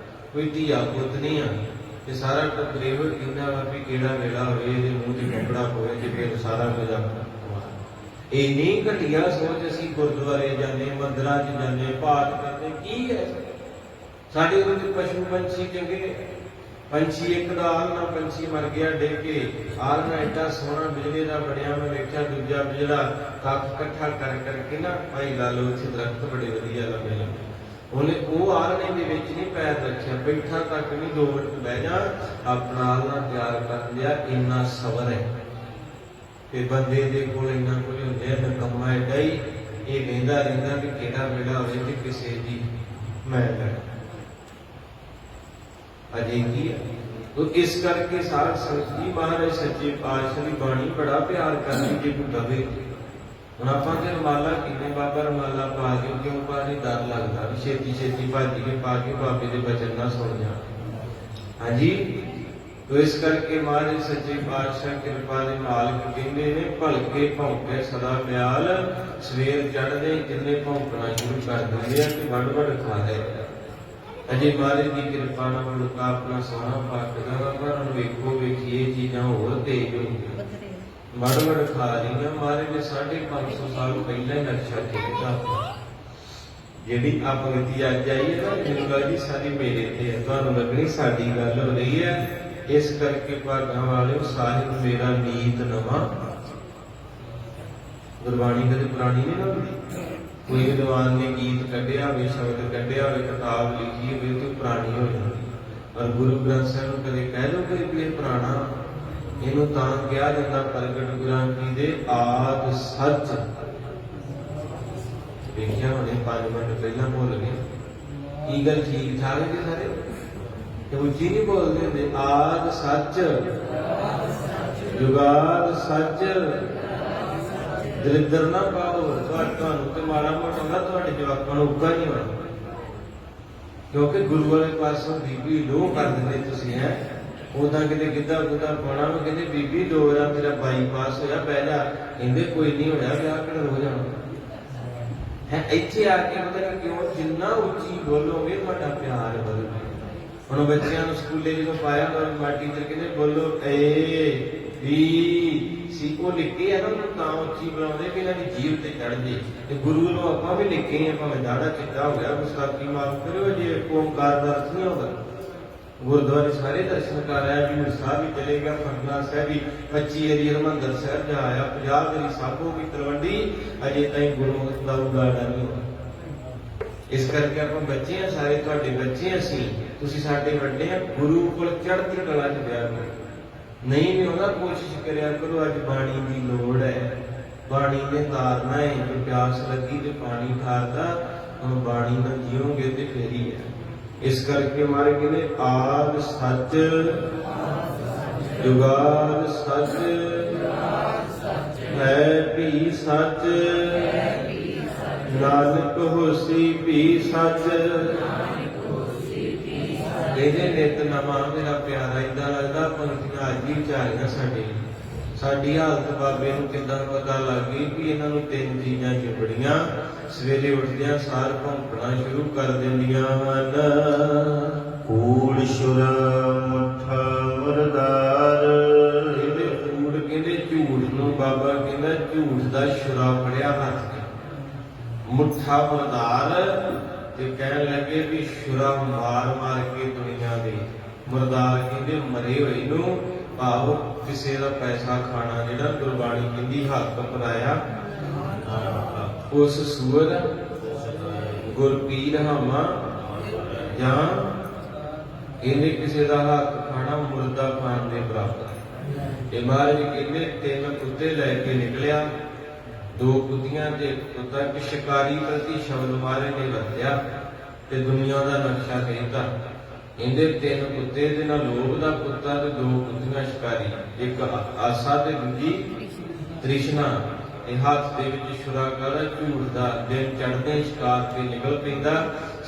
ਕੋਈ ਧੀਆ ਪੁੱਤ ਨਹੀਂ ਆ, ਤੇ ਸਾਰਾ ਟੱਬਰੇ ਹੋ ਕਹਿੰਦਾ ਵਾ ਵੀ ਕਿਹੜਾ ਵੇਲਾ ਹੋਵੇ ਇਹਦੇ ਮੂੰਹ ਤੇ ਕੱਪੜਾ ਪਵੇ ਤੇ ਫਿਰ ਸਾਰਾ ਕੁਝ ਆਪਣਾ। ਇੰਨੀ ਘਟੀਆ ਸੋਚ। ਅਸੀਂ ਗੁਰਦੁਆਰੇ ਜਾਂਦੇ, ਮੰਦਿਰਾਂ 'ਚ ਜਾਂਦੇ, ਪਾਠ ਕਰਦੇ, ਕੀ ਹੈ ਸਾਡੇ ਉਹਦੇ ਪਸ਼ੂ ਪੰਛੀ ਚੰਗੇ। ਪੰਛੀ ਇੱਕ ਦਾ ਆਲਣਾ ਪੰਛੀ ਮਰ ਗਿਆ ਡਿੱਗ ਕੇ, ਆਲਣਾ ਐਡਾ ਸੋਹਣਾ ਬਿਜਲੀ ਦਾ ਬਣਿਆ, ਮੈਂ ਵੇਖਿਆ ਦੂਜਾ ਬਿਜਲਾ ਕੱਖ ਇਕੱਠਾ ਕਰ ਕਰਕੇ ਨਾ, ਭਾਈ ਲਾ ਲਓ ਉੱਥੇ ਦਰਖਤ ਬੜੇ ਵਧੀਆ ਲੰਮੇ ਲੰਮੇ, ਉਹਨੇ ਉਹ ਆਲਣੇ ਦੇ ਵਿੱਚ ਨਹੀਂ ਪੈਰ ਰੱਖਿਆ, ਬੈਠਾ ਤੱਕ ਨਹੀਂ 2 ਮਿੰਟ ਬਹਿ ਜਾ, ਆਪਣਾ ਆਲਣਾ ਤਿਆਰ ਕਰ ਲਿਆ। ਇੰਨਾ ਸਬਰ ਹੈ। ਤੇ ਬੰਦੇ ਦੇ ਕੋਲ ਇੰਨਾ ਕੁਝ ਹੁੰਦੇ, ਨਕੰਮਾ ਐਡਾ ਹੀ, ਇਹ ਵੇਂਦਾ ਰਹਿੰਦਾ ਵੀ ਕਿਹੜਾ ਵੇਲਾ ਹੋਵੇ ਤੇ ਕਿਸੇ ਦੀ ਮੈਂ ਲੈ ਅਜੇ ਕੀ ਹੈ। ਤੋ ਇਸ ਕਰਕੇ ਸਾਧ ਸੰਗਤ ਜੀ, ਮਹਾਰਾਜ ਸੱਚੇ ਪਾਤਸ਼ਾਹ ਦੀ ਬਾਣੀ ਬੜਾ ਪਿਆਰ ਕਰਨੀ ਜੇ ਕੋਈ ਦਵੇ। ਹੁਣ ਆਪਾਂ ਤੇ ਰੁਮਾਲਾ ਕਿੰਨੇ, ਬਾਬਾ ਰੁਮਾਲਾ ਪਾ ਕੇ ਕਿਉਂ ਪਾ ਕੇ ਡਰ ਲੱਗਦਾ ਵੀ ਛੇਤੀ ਛੇਤੀ ਭੱਜ ਕੇ ਪਾ ਕੇ ਬਾਬੇ ਦੇ ਬਚਨ ਨਾ ਸੁਣ ਜਾ। ਹਾਂਜੀ, ਤੋ ਇਸ ਕਰਕੇ ਮਹਾਰਾਜ ਸੱਚੇ ਪਾਤਸ਼ਾਹ ਕਿਰਪਾ ਦੇ ਮਾਲਕ ਕਹਿੰਦੇ ਨੇ, ਭਲਕੇ ਭੌਂਕੇ ਸਦਾ ਬਿਆਲ। ਸਵੇਰ ਚੜ੍ਹਦੇ ਕਿੰਨੇ ਭੌਂਕਣਾ ਸ਼ੁਰੂ ਕਰ ਦਿੰਦੇ ਆ ਕਿ ਵੜ ਖਾ ਲੈ। ਅਜੇ ਮਹਾਰਾਜ ਦੀ ਕਿਰਪਾ ਨਾਲ ਮੁਲਕਾ ਆਪਣਾ ਸੋਹਣਾ ਪੱਕਦਾ ਵਾ, ਪਰ ਹੁਣ ਵੇਖੋ ਵੇਖੀਏ ਚੀਜ਼ਾਂ ਹੋਰ ਤੇਜ਼ ਹੋਈਆਂ, ਵੜ ਖਾ ਰਹੀਆਂ। ਮਹਾਰਾਜ ਨੇ 550 ਸਾਲ ਪਹਿਲਾਂ ਹੀ ਨਕਸ਼ਾ ਕੀਤਾ। ਜਿਹੜੀ ਆਪਗਤੀ ਅੱਜ ਆਈ ਹੈ ਨਾ, ਜਿੰਦਗੀ ਦੀ ਸਾਰੀ ਮੇਰੇ ਤੇ ਹੈ, ਤੁਹਾਨੂੰ ਲੱਗਣੀ ਸਾਡੀ ਗੱਲ ਹੋ ਰਹੀ ਹੈ। ਇਸ ਕਰਕੇ ਭਾਗਾਂ ਵਾਲਿਓ, ਸਾਹਿਬ ਮੇਰਾ ਨੀਤ ਨਵਾਂ। ਗੁਰਬਾਣੀ ਕਦੇ ਪੁਰਾਣੀ ਨਹੀਂ ਲੱਗਦੀ। ਕੋਈ ਵਿਦਵਾਨ ਨੇ ਗੀਤ ਕੱਢਿਆ ਹੋਵੇ, ਸ਼ਬਦ ਕੱਢਿਆ ਹੋਵੇ, ਕਿਤਾਬ ਲਿਖੀ ਹੋਵੇ, ਤੇ ਪੁਰਾਣੀ ਹੋ ਜਾਂਦੀ। ਪਰ ਗੁਰੂ ਗ੍ਰੰਥ ਸਾਹਿਬ ਨੂੰ ਕਦੇ ਕਹਿ ਲਓ ਕਿ ਇਹ ਪੁਰਾਣਾ, ਇਹਨੂੰ ਤਾਂ ਕਿਹਾ ਜਾਂਦਾ ਪ੍ਰਗਟ ਗੁਰਾਂ ਜੀ ਦੇ ਆਦਿ ਸੱਚ। ਵੇਖਿਆ ਹੁਣੇ 5 ਮਿੰਟ ਪਹਿਲਾਂ ਭੁੱਲ ਗਏ। ਕੀ ਗੱਲ ਠੀਕ ਠਾਕ ਜੀ ਸਾਰੇ? ਤੇ ਉੱਚੀ ਨਹੀਂ ਬੋਲਦੇ ਹੁੰਦੇ। ਆਦਿ ਸੱਚ, ਜੁਗਾਦ ਸੱਚ, ਦਰਿਦਰ ਨਾ ਪਾਓ। ਤੁਹਾਨੂੰ ਤੇ ਮਾੜਾ ਮੋਟਾ ਨਾ ਤੁਹਾਡੇ ਜਵਾਕਾਂ ਨੂੰ ਉੱਗਾ ਨਹੀਂ ਹੋਣਾ, ਕਿਉਂਕਿ ਗੁਰੂ ਵਾਲੇ ਪਾਸੋਂ ਬੀਬੀ ਲੋਹ ਕਰ ਦਿੰਦੇ ਤੁਸੀਂ ਹੈ। ਉਦਾਂ ਕਿਤੇ ਗਿੱਧਾ ਗੁੱਧਾ ਪਾਉਣਾ ਨੂੰ ਕਹਿੰਦੇ ਬੀਬੀ 2000 ਮੇਰਾ ਬਾਈਪਾਸ ਹੋਇਆ, ਬਹਿ ਜਾ। ਕਹਿੰਦੇ ਕੋਈ ਨਹੀਂ ਹੋਇਆ, ਵਿਆਹ ਕਿਹੜਾ ਹੋ ਜਾਣਾ ਹੈ। ਇੱਥੇ ਆ ਕੇ ਪਤਾ ਨਹੀਂ ਕਿਉਂ ਜਿੰਨਾ ਉੱਚੀ ਬੋਲੋਗੇ ਤੁਹਾਡਾ ਪਿਆਰ ਵਧੂਗਾ। ਹੁਣ ਬੱਚਿਆਂ ਨੂੰ ਸਕੂਲੇ ਜਦੋਂ ਪਾਇਆ ਟੀਚਰ ਕਹਿੰਦੇ ਬੋਲੋ ਏ ਬੀ ਸੀ, ਉਹ ਲਿਖੇ ਆ ਨਾ, ਉਹਨੂੰ ਤਾਂ ਉੱਚੀ ਬਣਾਉਂਦੇ ਕਿ ਇਹਨਾਂ ਦੀ ਜੀਭ ਤੇ ਚੜ ਜੇ। ਤੇ ਗੁਰੂ ਨੂੰ ਆਪਾਂ ਵੀ ਲਿਖੇ ਆ, ਭਾਵੇਂ ਦਾੜਾ ਚਿੱਟਾ ਹੋ ਗਿਆ, ਗੁਸਤਾਖੀ ਮਾਫ ਕਰਿਓ, ਜੇ ਓਮਕਾਰ ਦਾ ਅਰਥ ਨਹੀਂ ਆਉਂਦਾ। ਗੁਰਦੁਆਰੇ ਸਾਰੇ ਦਰਸ਼ਨ ਕਰ ਆਇਆ, ਵੀ ਸਾਹਿਬ ਵੀ ਚਲੇਗਾ, ਫਤਨਾ ਸਾਹਿਬ ਵੀ 25 ਵਾਰੀ, ਹਰਿਮੰਦਰ ਸਾਹਿਬ ਜਾ ਆਇਆ, 50 ਵਾਰੀ ਸਾਬੋ ਕੀ ਤਲਵੰਡੀ, ਅਜੇ ਤਾਈਂ ਗੁਰੂ ਦਾ ਉਗਾੜਾ ਨਹੀਂ ਹੋਇਆ। ਇਸ ਕਰਕੇ ਆਪਾਂ ਬੱਚੇ ਆ, ਸਾਰੇ ਤੁਹਾਡੇ ਬੱਚੇ ਅਸੀਂ, ਤੁਸੀਂ ਸਾਡੇ ਵੱਡੇ ਆ। ਗੁਰੂ ਕੋਲ ਚੜ੍ਹਦੀ ਕਲਾ ਚ ਵਿਆਹ ਕਰੋ, ਨਹੀਂ ਵੀ ਉਹਦਾ ਕੋਸ਼ਿਸ਼ ਕਰਿਆ ਕਰੋ। ਅੱਜ ਬਾਣੀ ਦੀ ਲੋੜ ਹੈ, ਬਾਣੀ ਨੇ ਤਾਰਨਾ ਹੈ। ਜੇ ਪਿਆਸ ਲੱਗੀ ਤੇ ਪਾਣੀ ਠਾਰਦਾ, ਹੁਣ ਬਾਣੀ ਨਾਲ ਜੀਓਗੇ ਤੇ ਫੇਰ ਹੀ ਹੈ। ਇਸ ਕਰਕੇ ਮਾਰੇ ਕਹਿੰਦੇ ਆਦ ਸੱਚ, ਜੁਗਾਦ ਸੱਚ, ਹੈ ਵੀ ਸੱਚ, ਨਾਨਕ ਹੋਸੀ ਵੀ ਸੱਚ। ਇਹਦੇ ਨਿਤ ਨਵਾਂ ਮੇਰਾ ਪਿਆਰਾ, ਏਦਾਂ ਲੱਗਦਾ ਪੰਕਤੀਆਂ ਅੱਜ ਹੀ ਚਾਹੀਆਂ ਸਾਡੇ। ਸਾਡੀ ਹਾਲਤ ਬਾਬੇ ਨੂੰ ਕਿੱਦਾਂ ਪਤਾ ਲੱਗ ਗਈ ਵੀ ਇਹਨਾਂ ਨੂੰ ਤਿੰਨ ਚੀਜ਼ਾਂ ਚਿੰਬੜੀਆਂ, ਸਵੇਰੇ ਉੱਠਦਿਆਂ ਸਾਰ ਭੌਂਕਣਾ ਸ਼ੁਰੂ ਕਰ ਦਿੰਦੀਆਂ ਹਨ। ਕੂੜ ਸ਼ੁਰ ਮੁੱਠਾ ਮੁਰਦਾਰ। ਕਹਿੰਦੇ ਕੂੜ, ਕਹਿੰਦੇ ਝੂਠ ਨੂੰ ਬਾਬਾ ਕਹਿੰਦਾ ਝੂਠ ਦਾ ਛੁਰਾ ਫੜਿਆ ਹੱਥ 'ਚ, ਮੁੱਠਾ ਮੁਰਦਾਰ, ਤੇ ਕਹਿਣ ਲੱਗੇ ਵੀ ਛੁਰਾ ਮਾਰ ਮਾਰ ਕੇ ਦੁਨੀਆ ਦੇ ਮੁਰਦਾਰ ਕਹਿੰਦੇ ਮਰੇ ਹੋਏ ਨੂੰ, ਭਾਵ ਕਿਸੇ ਦਾ ਪੈਸਾ ਖਾਣਾ ਜਿਹੜਾ ਗੁਰਬਾਣੀ ਕਹਿੰਦੀ ਹੱਕ ਪਰਾਇਆ, ਉਸ ਸੂਰ ਗੁਰਪੀਰ ਹਾਮਾ, ਜਾਂ ਕਹਿੰਦੇ ਕਿਸੇ ਦਾ ਹੱਕ ਖਾਣਾ ਮੁਰਦਾ ਖਾਣ ਦੇ ਬਰਾਬਰ। ਇਹ ਮਹਾਰਾਜ ਕਹਿੰਦੇ ਤਿੰਨ ਕੁੱਤੇ ਲੈ ਕੇ ਨਿਕਲਿਆ, ਦੋ ਕੁੱਤੀਆਂ ਤੇ ਇੱਕ ਕੁੱਤਾ। ਇੱਕ ਸ਼ਿਕਾਰੀ ਪ੍ਰਤੀ ਸ਼ਬਦ ਮਹਾਰਾਜ ਨੇ ਵਰਤਿਆ ਤੇ ਦੁਨੀਆ ਦਾ ਨਕਸ਼ਾ ਕਹਿੰਦਾ। ਇਹਦੇ ਤਿੰਨ ਕੁੱਤੇ ਦੇ ਨਾਲ ਲੋਭ ਦਾ ਕੁੱਤਾ ਤੇ ਦੋ ਕੁੱਤੀਆਂ ਸ਼ਿਕਾਰੀ, ਇੱਕ ਆਸਾ ਤੇ ਦੂਜੀ ਤ੍ਰਿਸ਼ਨਾ। ਇਹ ਹੱਥ ਦੇ ਵਿੱਚ ਛੁਰਾ ਕਾਲਾ ਝੂਠ ਦਾ, ਦਿਨ ਚੜ੍ਹਦੇ ਸ਼ਿਕਾਰ ਤੇ ਨਿਕਲ ਪੈਂਦਾ,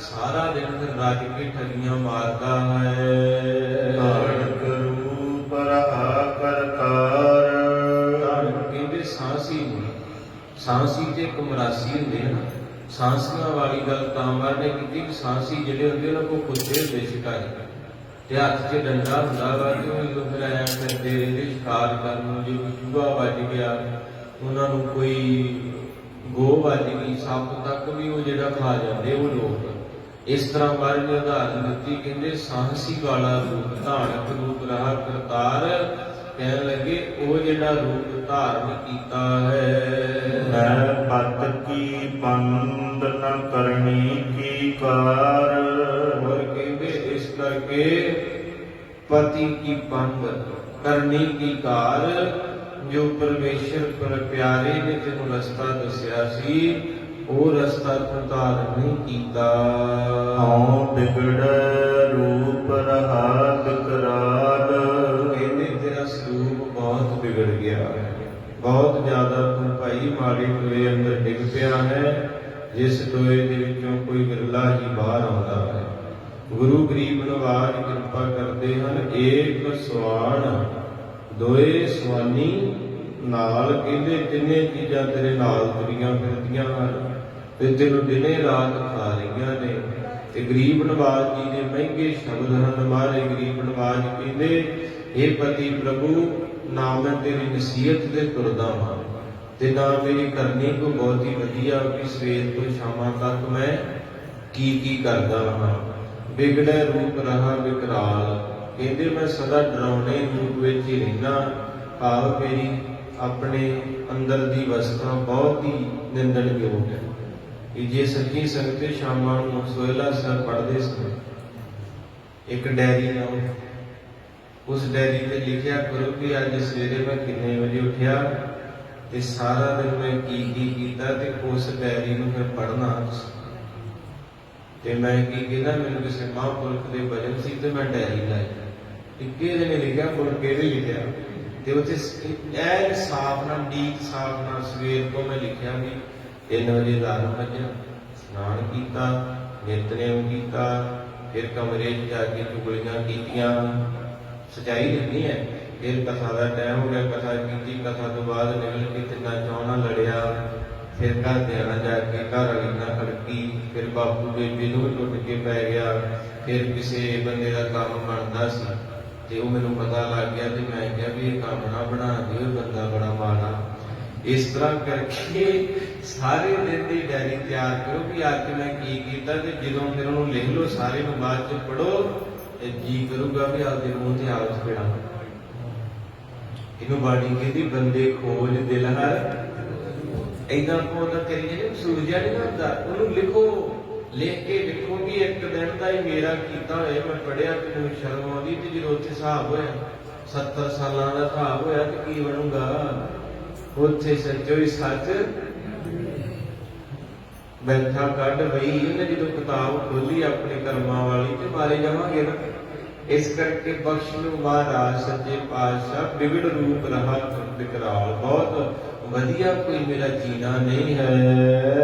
ਸਾਰਾ ਦਿਨ ਫਿਰ ਰੱਜ ਕੇ ਠੱਗੀਆਂ ਮਾਰਦਾ ਹੈ। ਧਾਰਕ ਰੂਪ ਰਹਾ ਕਰਤਾਰ। ਕਹਿੰਦੇ ਸਾਂਸੀ ਨੂੰ, ਸਾਂਸੀ ਤੇ ਕਮਰਾਸੀ ਹੁੰਦੇ ਹਨ। ਸਾਂਸੀਆਂ ਵਾਲੀ ਗੱਲ ਤਾਂ ਮਾਰ ਨੇ ਕੀਤੀ ਕਿ ਸਾਂਸੀ ਜਿਹੜੇ ਹੁੰਦੇ ਉਹਨਾਂ ਕੋਲ ਕੁੱਤੇ ਹੁੰਦੇ ਸ਼ਿਕਾਰੀ, ਤੇ ਹੱਥ 'ਚ ਡੰਡਾ ਹੁੰਦਾ ਵਾ, ਤੇ ਉਹ ਜਦੋਂ ਫਿਰ ਆਇਆ ਕਰਦੇ ਰਹਿੰਦੇ ਸ਼ਿਕਾਰ ਕਰਨ ਨੂੰ। ਜੇ ਕੋਈ ਚੂਹਾ ਵੱਜ ਗਿਆ, ਉਹਨਾਂ ਨੂੰ ਕੋਈ ਗੋ ਵੱਜ ਗਈ, ਸੱਪ ਤੱਕ ਵੀ ਉਹ ਜਿਹੜਾ ਖਾ ਜਾਂਦੇ ਉਹ ਲੋਕ। ਇਸ ਤਰ੍ਹਾਂ ਬਾਰੇ ਨੇ ਉਦਾਹਰਨ ਦਿੱਤੀ, ਕਹਿੰਦੇ ਸਾਹਸੀ ਵਾਲਾ ਰੂਪ, ਧਾਰਕ ਰੂਪ ਰਹਾ ਕਰਤਾਰ। ਕਹਿਣ ਲੱਗੇ ਉਹ ਜਿਹੜਾ ਰੂਪ ਧਾਰਨ ਕੀਤਾ ਹੈ। ਮੈਂ ਪਤ ਕੀ ਪੰਦ ਨ ਕਰਨੀ ਕੀ ਕਾਰ। ਹੋਰ ਕਹਿੰਦੇ ਇਸ ਕਰਕੇ ਪਤੀ ਕੀ ਪੰਦ ਕਰਨੀ ਕੀ ਕਾਰ, ਜੋ ਪਰਮੇਸ਼ਰ ਪਰ ਪਿਆਰੇ ਨੇ ਤੈਨੂੰ ਰਸਤਾ ਦੱਸਿਆ ਸੀ, ਉਹ ਰਸਤਾ ਤੂੰ ਧਾਰਨ ਨਹੀਂ ਕੀਤਾ। ਹਉ ਬਿਗੜ ਰੂਪ ਰਹਾ ਵਿਕਰਾਲ। ਕਹਿੰਦੇ ਤੇਰਾ ਸਰੂਪ ਬਹੁਤ ਵਿਗੜ ਗਿਆ ਹੈ, ਬਹੁਤ ਜ਼ਿਆਦਾ ਤੂੰ ਭਾਈ ਮਾੜੇ ਟੋਏ ਅੰਦਰ ਡਿੱਗ ਪਿਆ ਹੈ, ਜਿਸ ਟੋਏ ਦੇ ਵਿੱਚੋਂ ਕੋਈ ਵਿਰਲਾ ਹੀ ਬਾਹਰ ਆਉਂਦਾ ਹੈ। ਗੁਰੂ ਗਰੀਬ ਨਵਾਜ ਕਿਰਪਾ ਕਰਦੇ ਹਨ, ਏਕ ਸਵਾਣ ਦੋਏ ਸਵਾਨੀ ਨਾਲ। ਕਹਿੰਦੇ ਤਿੰਨੇ ਚੀਜ਼ਾਂ ਤੇਰੇ ਨਾਲ ਤੁਰੀਆਂ ਫਿਰਦੀਆਂ ਹਨ ਤੇ ਤੈਨੂੰ ਦਿਨੇ ਰਾਤ ਖਾ ਰਹੀਆਂ ਨੇ। ਤੇ ਗਰੀਬ ਨਵਾਜ ਜੀ ਦੇ ਮਹਿੰਗੇ ਸ਼ਬਦ ਹਨ। ਮਹਾਰਾਜ ਗਰੀਬ ਨਵਾਜ ਕਹਿੰਦੇ, ਇਹ ਪਤੀ ਪ੍ਰਭੂ, ਨਾ ਮੈਂ ਤੇਰੀ ਨਸੀਹਤ ਤੇ ਤੁਰਦਾ ਹਾਂ ਤੇ ਨਾ ਮੇਰੀ ਕਰਨੀ ਕੋਈ ਬਹੁਤੀ ਵਧੀਆ ਵੀ ਸਵੇਰ ਤੋਂ ਸ਼ਾਮਾਂ ਤੱਕ ਮੈਂ ਕੀ ਕਰਦਾ ਹਾਂ। ਵਿਗੜੈ ਰੂਪ ਰਹਾ ਵਿਕਰਾਲ। ਕਹਿੰਦੇ ਮੈਂ ਸਦਾ ਡਰਾਉਣੇ ਰੂਪ ਵਿੱਚ ਹੀ ਰਹਿਣਾ, ਭਾਵ ਮੇਰੀ ਆਪਣੇ ਅੰਦਰ ਦੀ ਅਵਸਥਾ ਬਹੁਤ ਹੀ ਨਿੰਦਣਯੋਗ ਹੈ। ਕਿ ਜੇ ਸੱਚੀ ਸੰਗਤ ਸ਼ਾਮਾਂ ਨੂੰ ਸੋਹਿਲਾ ਸਾਹਿਬ ਪੜ੍ਹਦੇ ਸਨ, ਇੱਕ ਡਾਇਰੀ ਨਾਲ ਉਸ ਡਾਇਰੀ ਤੇ ਲਿਖਿਆ ਕਰੋ ਕਿ ਅੱਜ ਸਵੇਰੇ ਮੈਂ ਕਿੰਨੇ ਵਜੇ ਉੱਠਿਆ ਤੇ ਸਾਰਾ ਦਿਨ ਮੈਂ ਕੀ ਕੀਤਾ, ਤੇ ਉਸ ਡਾਇਰੀ ਨੂੰ ਫਿਰ ਪੜ੍ਹਨਾ। ਤੇ ਮੈਂ ਕੀ ਕਹਿੰਦਾ, ਮੈਨੂੰ ਕਿਸੇ ਮਹਾਂਪੁਰਖ ਦੇ ਭਜਨ ਸੀ ਤੇ ਮੈਂ ਡਾਇਰੀ ਲਾਈ, ਇੱਕੇ ਦਿਨ ਲਿਖਿਆ, ਮੁੜ ਕੇ ਵੀ ਲਿਖਿਆ, ਤੇ ਉੱਥੇ ਐਨ ਸਾਫ ਨਾਲ, ਡੀਕ ਸਾਫ ਨਾਲ ਸਵੇਰ ਤੋਂ ਮੈਂ ਲਿਖਿਆ ਵੀ 3 ਵਜੇ ਦਾਰੂ ਵੱਜਿਆ, ਇਸ਼ਨਾਨ ਕੀਤਾ, ਨਿਤਨੇਮ ਕੀਤਾ, ਫਿਰ ਕਮਰੇ 'ਚ ਜਾ ਕੇ ਚੁਗਲੀਆਂ ਕੀਤੀਆਂ, ਸੱਚਾਈ ਲਿਖਣੀ ਹੈ। ਫਿਰ ਕਥਾ ਦਾ ਟਾਈਮ ਹੋ ਗਿਆ, ਕਥਾ ਕੀਤੀ, ਕਥਾ ਤੋਂ ਬਾਅਦ ਨਿਕਲ ਕੇ ਤਿੰਨਾਂ ਚੌਂ ਨਾਲ ਲੜਿਆ, ਫਿਰ ਘਰਦਿਆਂ ਨਾਲ ਜਾ ਕੇ ਘਰ ਵਾਲੀ ਨਾਲ ਖੜਕੀ, ਫਿਰ ਬਾਪੂ ਬੇਬੇ ਨੂੰ ਟੁੱਟ ਕੇ ਪੈ ਗਿਆ। ਫਿਰ ਕਿਸੇ ਬੰਦੇ ਦਾ ਕੰਮ ਬਣਦਾ ਸੀ ਤੇ ਉਹ ਮੈਨੂੰ ਪਤਾ ਲੱਗ ਗਿਆ, ਤੇ ਮੈਂ ਕਿਹਾ ਵੀ ਇਹ ਕੰਮ ਨਾ ਬਣਾ ਦਿਓ, ਬੰਦਾ ਬੜਾ ਮਾੜਾ। ਇਸ ਤਰ੍ਹਾਂ ਕਰਕੇ ਸਾਰੇ ਦਿਨ ਦੀ ਡਾਇਰੀ ਤਿਆਰ ਕਰੋ ਵੀ ਅੱਜ ਮੈਂ ਕੀ ਕੀਤਾ, ਤੇ ਜਦੋਂ ਫਿਰ ਉਹਨੂੰ ਲਿਖ ਲਓ, ਸਾਰੇ ਨੂੰ ਬਾਅਦ ਚ ਪੜ੍ਹੋ, ਤੇ ਜੀ ਕਰੂਗਾ ਵੀ ਆਪਦੇ ਮੂੰਹ ਤੇ ਆਪ ਚਪੇੜਾ। ਇਹਨੂੰ ਬਾਣੀ ਕਹਿੰਦੀ ਬੰਦੇ ਖੋਜ ਦਿਲ ਹਰ। ਏਦਾਂ ਕੋਲ ਕਰੀਏ ਸੂਰਜਾ ਨਹੀਂ ਹੁੰਦਾ, ਉਹਨੂੰ ਲਿਖੋ, ਲਿਖ ਕੇ ਲਿਖੋ ਕਿ ਇੱਕ ਦਿਨ ਦਾ ਹੀ ਮੇਰਾ ਕੀਤਾ ਹੋਇਆ, ਮੈਂ ਪੜ੍ਹਿਆ ਤੇ ਮੈਨੂੰ ਸ਼ਰਮ ਆਉਂਦੀ, ਤੇ ਜਦੋਂ ਉੱਥੇ ਹਿਸਾਬ ਹੋਇਆ 70 ਸਾਲਾਂ ਦਾ ਹਿਸਾਬ ਹੋਇਆ ਤੇ ਕੀ ਬਣੂਗਾ? ਉੱਥੇ ਸੱਚੋ ਹੀ ਸੱਚ ਬੈਠਾ ਕੱਢ ਬਈ। ਉਹਨੇ ਜਦੋਂ ਕਿਤਾਬ ਖੋਲੀ ਆਪਣੇ ਕਰਮਾਂ ਵਾਲੀ, ਤੇ ਮਾਰੇ ਜਾਵਾਂਗੇ ਨਾ। ਇਸ ਕਰਕੇ ਬਖਸ਼ ਨੂੰ ਮਹਾਰਾਜ ਸੱਚੇ ਪਾਤਸ਼ਾਹ, ਵਿਗੜ ਰੂਪ ਰਹਾ ਵਿਕਰਾਲ। ਬਹੁਤ ਵਧੀਆ ਕੋਈ ਮੇਰਾ ਜੀਣਾ ਨਹੀਂ ਹੈ।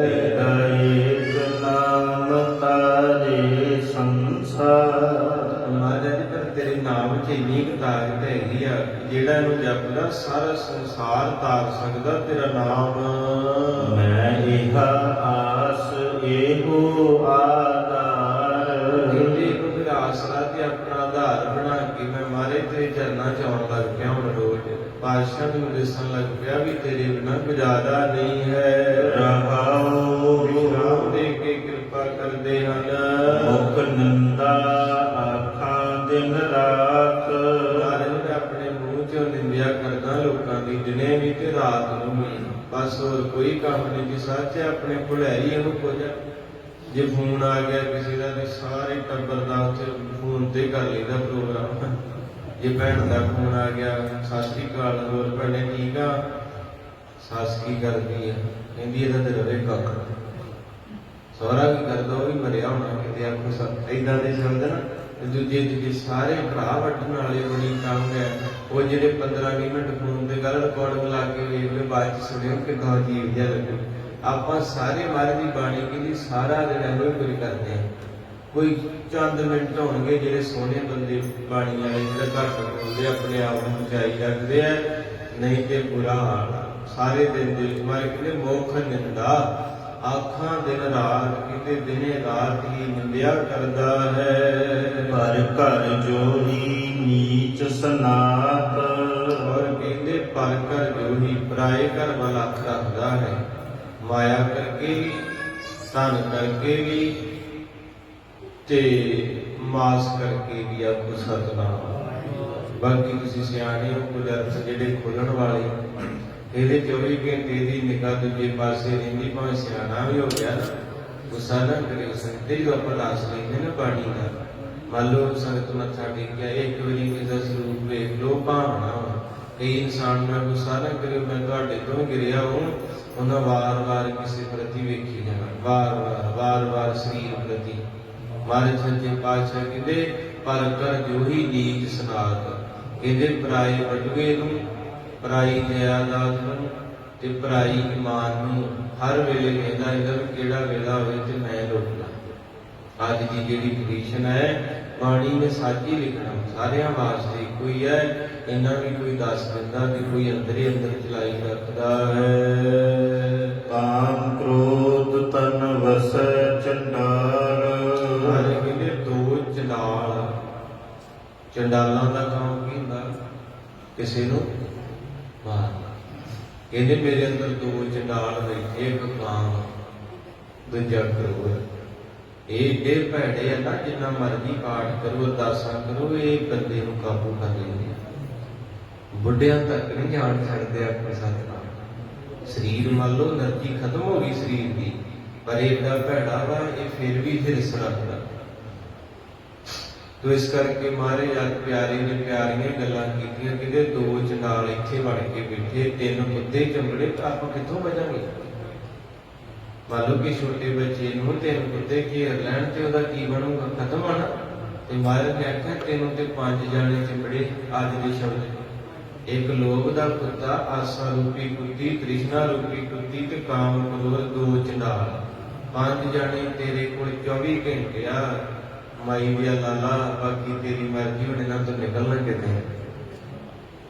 ਤੇਰਾ ਏਕ ਨਾਮ ਤਾਰੇ ਸੰਸਾਰ। ਮਹਾਰਾਜ ਪਰ ਤੇਰੇ ਨਾਮ ਵਿੱਚ ਇੰਨੀ ਕੁ ਤਾਕਤ ਹੈਗੀ ਆ ਕਿ ਜਿਹੜਾ ਇਹਨੂੰ ਜਪਦਾ ਸਾਰਾ ਸੰਸਾਰ ਤਾਰ ਸਕਦਾ ਤੇਰਾ ਨਾਮ। ਮੈਂ ਇਹ ਆਸ ਇਹੋ ਆਧਾਰ, ਕਹਿੰਦੇ ਇਹਨੂੰ ਫਿਰ ਆਸਰਾ ਤੇ ਆਪਣਾ ਆਧਾਰ ਬਣਾ ਕੇ ਮੈਂ ਮਾਰੇ ਤੇਰੇ ਚਰਨਾਂ ਚ ਆਉਣ ਲੱਗ ਪਿਆ। ਹੁਣ ਰੋਜ਼ ਪਾਤਸ਼ਾਹ ਨੂੰ ਦਿਸਣ ਲੱਗ ਪਿਆ ਵੀ ਤੇਰੇ ਬਿਨਾਂ ਗੁਜ਼ਾਰਾ ਨਹੀਂ ਹੈ। ਰਹਾਉ ਵਿਸ਼ਰਾਮ ਦੇ ਕੇ ਕਿਰਪਾ ਕਰਦੇ ਹਨ। ਮੁਖ ਨਿੰਦਾ ਆਖਾਂ ਦਿਨ ਰਾਤ, ਮਹਾਰਾਜ ਆਪਣੇ ਮੂੰਹ ਚੋਂ ਨਿੰਦਿਆ ਕਰਦਾ ਲੋਕਾਂ ਦੀ ਦਿਨੇ ਵੀ ਤੇ ਰਾਤ ਨੂੰ ਵੀ। ਬਸ ਹੋਰ ਕੋਈ ਕੰਮ ਨਹੀਂ ਜੀ। ਸੱਚ ਹੈ ਆਪਣੇ ਭੁਲਾਈ ਉਹਨੂੰ ਕੁਝ। ਜੇ ਫੋਨ ਆ ਗਿਆ ਕਿਸੇ ਦਾ ਤੇ ਸਾਰੇ ਟੱਬਰ ਦਾ ਉੱਥੇ ਫੋਨ ਤੇ ਕਰ ਲਈਦਾ ਪ੍ਰੋਗਰਾਮ। ਜੇ ਭੈਣ ਦਾ ਫੋਨ ਆ ਗਿਆ, ਸਤਿ ਸ਼੍ਰੀ ਅਕਾਲ, ਹੋਰ ਭੈਣੇ ਠੀਕ ਆ, ਸੱਸ ਕੀ ਕਰਦੀ ਆ, ਕਹਿੰਦੀ ਇਹਦਾ ਤੇ ਰਵੇ ਕੱਖ। ਸਹੁਰਾ ਕੀ ਕਰਦਾ, ਉਹ ਵੀ ਮਰਿਆ ਹੋਣਾ ਕਿਤੇ। ਆਪੋ ਸਭ ਏਦਾਂ ਦੇ ਸ਼ਬਦ ਨਾ ਦੂਜੇ ਸਾਰੇ ਭਰਾ ਵੱਢਣ ਵਾਲੇ ਬੜੀ ਕੰਮ ਹੈ। ਉਹ ਜਿਹੜੇ 15-20 ਮਿੰਟ ਫੋਨ ਤੇ ਗੱਲ ਰਿਕਾਰਡਿੰਗ ਲਾ ਕੇ ਵੇਖ ਲਓ, ਬਾਅਦ ਚ ਸੁਣਿਓ ਕਿੱਦਾਂ ਅਜੀਬ ਜਿਹਾ ਲੱਗੇ। ਆਪਾਂ ਸਾਰੇ ਮਹਾਰਾਜ ਦੀ ਬਾਣੀ ਕੇ ਲਈ ਸਾਰਾ ਦਿਨ ਇਹੋ ਹੀ ਕੁਝ ਕਰਦੇ ਹਾਂ। ਕੋਈ ਚੰਦ ਮਿੰਟ ਹੋਣਗੇ ਜਿਹੜੇ ਸੋਹਣੇ ਬੰਦੇ ਬਾਣੀ ਵਾਲੇ ਜਿਹੜਾ ਘੱਟ ਬੋਲਦੇ ਆਪਣੇ ਆਪ ਨੂੰ ਬਚਾਈ ਰੱਖਦੇ ਆ, ਨਹੀਂ ਤੇ ਬੁਰਾ ਹਾਲ। ਸਾਰੇ ਦਿਨ ਦੇ ਮਾਰੇ ਕਹਿੰਦੇ ਮੋਖ ਨਿੰਦਾ ਆਖਾਂ ਦਿਨ ਰਾਤ, ਕਿਤੇ ਦਿਨੇ ਰਾਤ ਹੀ ਨਿੰਦਿਆ ਕਰਦਾ ਹੈ। ਪਰ ਘਰ ਜੋਹੀ ਨੀਚ ਸਨਾਤ, ਔਰ ਕਹਿੰਦੇ ਪਰ ਘਰ ਜੋਹੀ ਪਰਾਏ ਘਰ ਵੱਲ ਅੱਖ ਰੱਖਦਾ ਹੈ। ਮਾਇਆ ਕਰਕੇ ਵੀ, ਧਨ ਕਰਕੇ ਵੀ ਤੇ ਮਾਸ ਕਰਕੇ ਵੀ ਆਖੋ ਸਤਿਨਾਮ। ਬਾਕੀ ਤੁਸੀਂ ਸਿਆਣੇ ਹੋ, ਕੁਝ ਅਰਥ ਜਿਹੜੇ ਖੋਲਣ ਵਾਲੇ, ਇਹਦੇ 24 ਘੰਟੇ ਦੀ ਨਿਗਾਹ ਦੂਜੇ ਪਾਸੇ ਰਹਿੰਦੀ। ਭਾਵੇਂ ਸਿਆਣਾ ਵੀ ਹੋ ਗਿਆ ਨਾ, ਗੁੱਸਾ ਨਾ ਕਰਿਓ। ਸੰਗਤ ਜੋ ਆਪਾਂ ਲਾਸ ਲੈਂਦੇ ਨਾ ਬਾਣੀ ਦਾ, ਮੰਨ ਲਓ ਸੰਗਤ ਮੱਥਾ ਟੇਕਿਆ, ਇੱਕ ਵਾਰੀ ਕਿਸੇ ਦਾ ਸਰੂਪ ਵੇਖ ਲਓ, ਭਾਵਨਾ ਕਈ ਇਨਸਾਨ ਨਾਲ ਗੁੱਸਾ ਨਾ ਕਰਿਓ। ਮੈਂ ਤੁਹਾਡੇ ਤੋਂ ਗਿਰਿਆ ਉਹਨਾਂ ਵਾਰ-ਵਾਰ ਕਿਸੇ ਪ੍ਰਤੀ ਵੇਖੀ ਜਾਣਾ, ਵਾਰ-ਵਾਰ ਸਰੀਰ ਪ੍ਰਤੀ। ਮਹਾਰਾਜ ਸੱਚੇ ਪਾਤਸ਼ਾਹ ਕਹਿੰਦੇ ਪਰ ਕਰ ਜੋਹੀ ਨੀਚ ਸਨਾਤ, ਕਹਿੰਦੇ ਪਰਾਏ ਵਜੂਏ ਨੂੰ, ਪਰਾਈ ਜਾਇਦਾਦ ਨੂੰ ਤੇ ਪਰਾਈ ਇਮਾਨ ਨੂੰ ਹਰ ਵੇਲੇ ਕਹਿੰਦਾ ਇਹਦਾ ਕਿਹੜਾ ਵੇਲਾ ਹੋਵੇ ਤੇ ਮੈਂ ਰੋਕਣਾ। ਅੱਜ ਦੀ ਜਿਹੜੀ ਪੋਜੀਸ਼ਨ ਹੈ, ਬਾਣੀ ਨੇ ਸੱਚ ਹੀ ਲਿਖਣਾ, ਸਾਰਿਆਂ ਵਾਸਤੇ ਕੋਈ ਹੈ। ਇਹਨਾਂ ਵੀ ਕੋਈ ਦੱਸ ਦਿੰਦਾ ਕਿ ਕੋਈ ਅੰਦਰੇ ਅੰਦਰ ਚਲਾਈ ਰੱਖਦਾ ਹੈ। ਕਾਮ ਕ੍ਰੋਧ ਤਨ ਵਸੈ ਚੰਡਾਲ, ਸਾਰੇ ਕਹਿੰਦੇ ਦੋ ਚੰਡਾਲ। ਚੰਡਾਲਾਂ ਦਾ ਕੰਮ ਕੀ ਹੁੰਦਾ? ਕਿਸੇ ਨੂੰ ਮਾਰਨਾ। ਕਹਿੰਦੇ ਮੇਰੇ ਅੰਦਰ ਦੋ ਚੰਡਾਲ ਬੈਠੇ, ਇੱਕ ਕਾਮ, ਦੂਜਾ ਕ੍ਰੋਧ। ਇਹ ਭੈੜੇ ਆ ਨਾ, ਜਿੰਨਾ ਮਰਜ਼ੀ ਪਾਠ ਕਰੋ, ਅਰਦਾਸਾਂ ਕਰੋ, ਇਹ ਬੰਦੇ ਨੂੰ ਕਾਬੂ ਕਰ ਲੈਂਦੇ ਆ। ਬੁੱਢਿਆਂ ਤੱਕ ਨਹੀਂ ਜਾਣ ਸਕਦੇ ਆਪਣੇ ਸਤਿਨਾਮ। ਸਰੀਰ ਮੰਨ ਲਓ એનર્ਜੀ ਖਤਮ ਹੋ ਗਈ ਸਰੀਰ ਦੀ, ਪਰ ਇਹਦਾ ਭੈੜਾ ਵਾ, ਇਹ ਫਿਰ ਵੀ ਹਿਰਸ ਰੱਖਦਾ। ਤੋ ਇਸ ਕਰਕੇ ਮਾਰੇ ਜਦ ਪਿਆਰੇ ਨੇ ਪਿਆਰੀਆਂ ਗੱਲਾਂ ਕੀਤੀਆਂ, ਕਿਤੇ ਦੋ ਚੰਡਾਲ ਇੱਥੇ ਵੜ ਕੇ ਬੈਠੇ, ਤਿੰਨ ਕੁੱਤੇ ਚੰਬੜੇ, ਤਾਂ ਆਪਾਂ ਕਿੱਥੋਂ ਬਚਾਂਗੇ? ਮੰਨ ਲਓ ਕਿ ਛੋਟੇ ਬੱਚੇ ਨੂੰ ਤਿੰਨ ਕੁੱਤੇ ਘੇਰ ਲੈਣ ਤੇ ਉਹਦਾ ਕੀ ਬਣੂਗਾ? ਖਤਮ ਆਣਾ। ਤੇ ਮਹਾਰਾਜ ਨੇ ਆਖਿਆ ਤੈਨੂੰ ਤੇ 5 ਜਾਣੇ ਚੰਬੜੇ। ਅੱਜ ਦੇ ਸ਼ਬਦ, ਇੱਕ ਲੋਭ ਦਾ ਕੁੱਤਾ, ਆਸਾ ਰੂਪੀ ਕੁੱਤੀ, ਤ੍ਰਿਸ਼ਨਾ ਰੂਪੀ ਕੁੱਤੀ ਤੇ ਕਾਮ ਕ੍ਰੋਧ ਦੋ ਚੰਡਾਲ। 5 ਜਾਣੇ ਤੇਰੇ ਕੋਲ 24 ਘੰਟੇ ਆ। ਮਾਈ ਦੀਆਂ ਲਾਲਾ, ਬਾਕੀ ਤੇਰੀ ਮਰਜ਼ੀ, ਹੁਣ ਇਹਨਾਂ ਤੋਂ ਨਿਕਲਣਾ ਕਿਤੇ।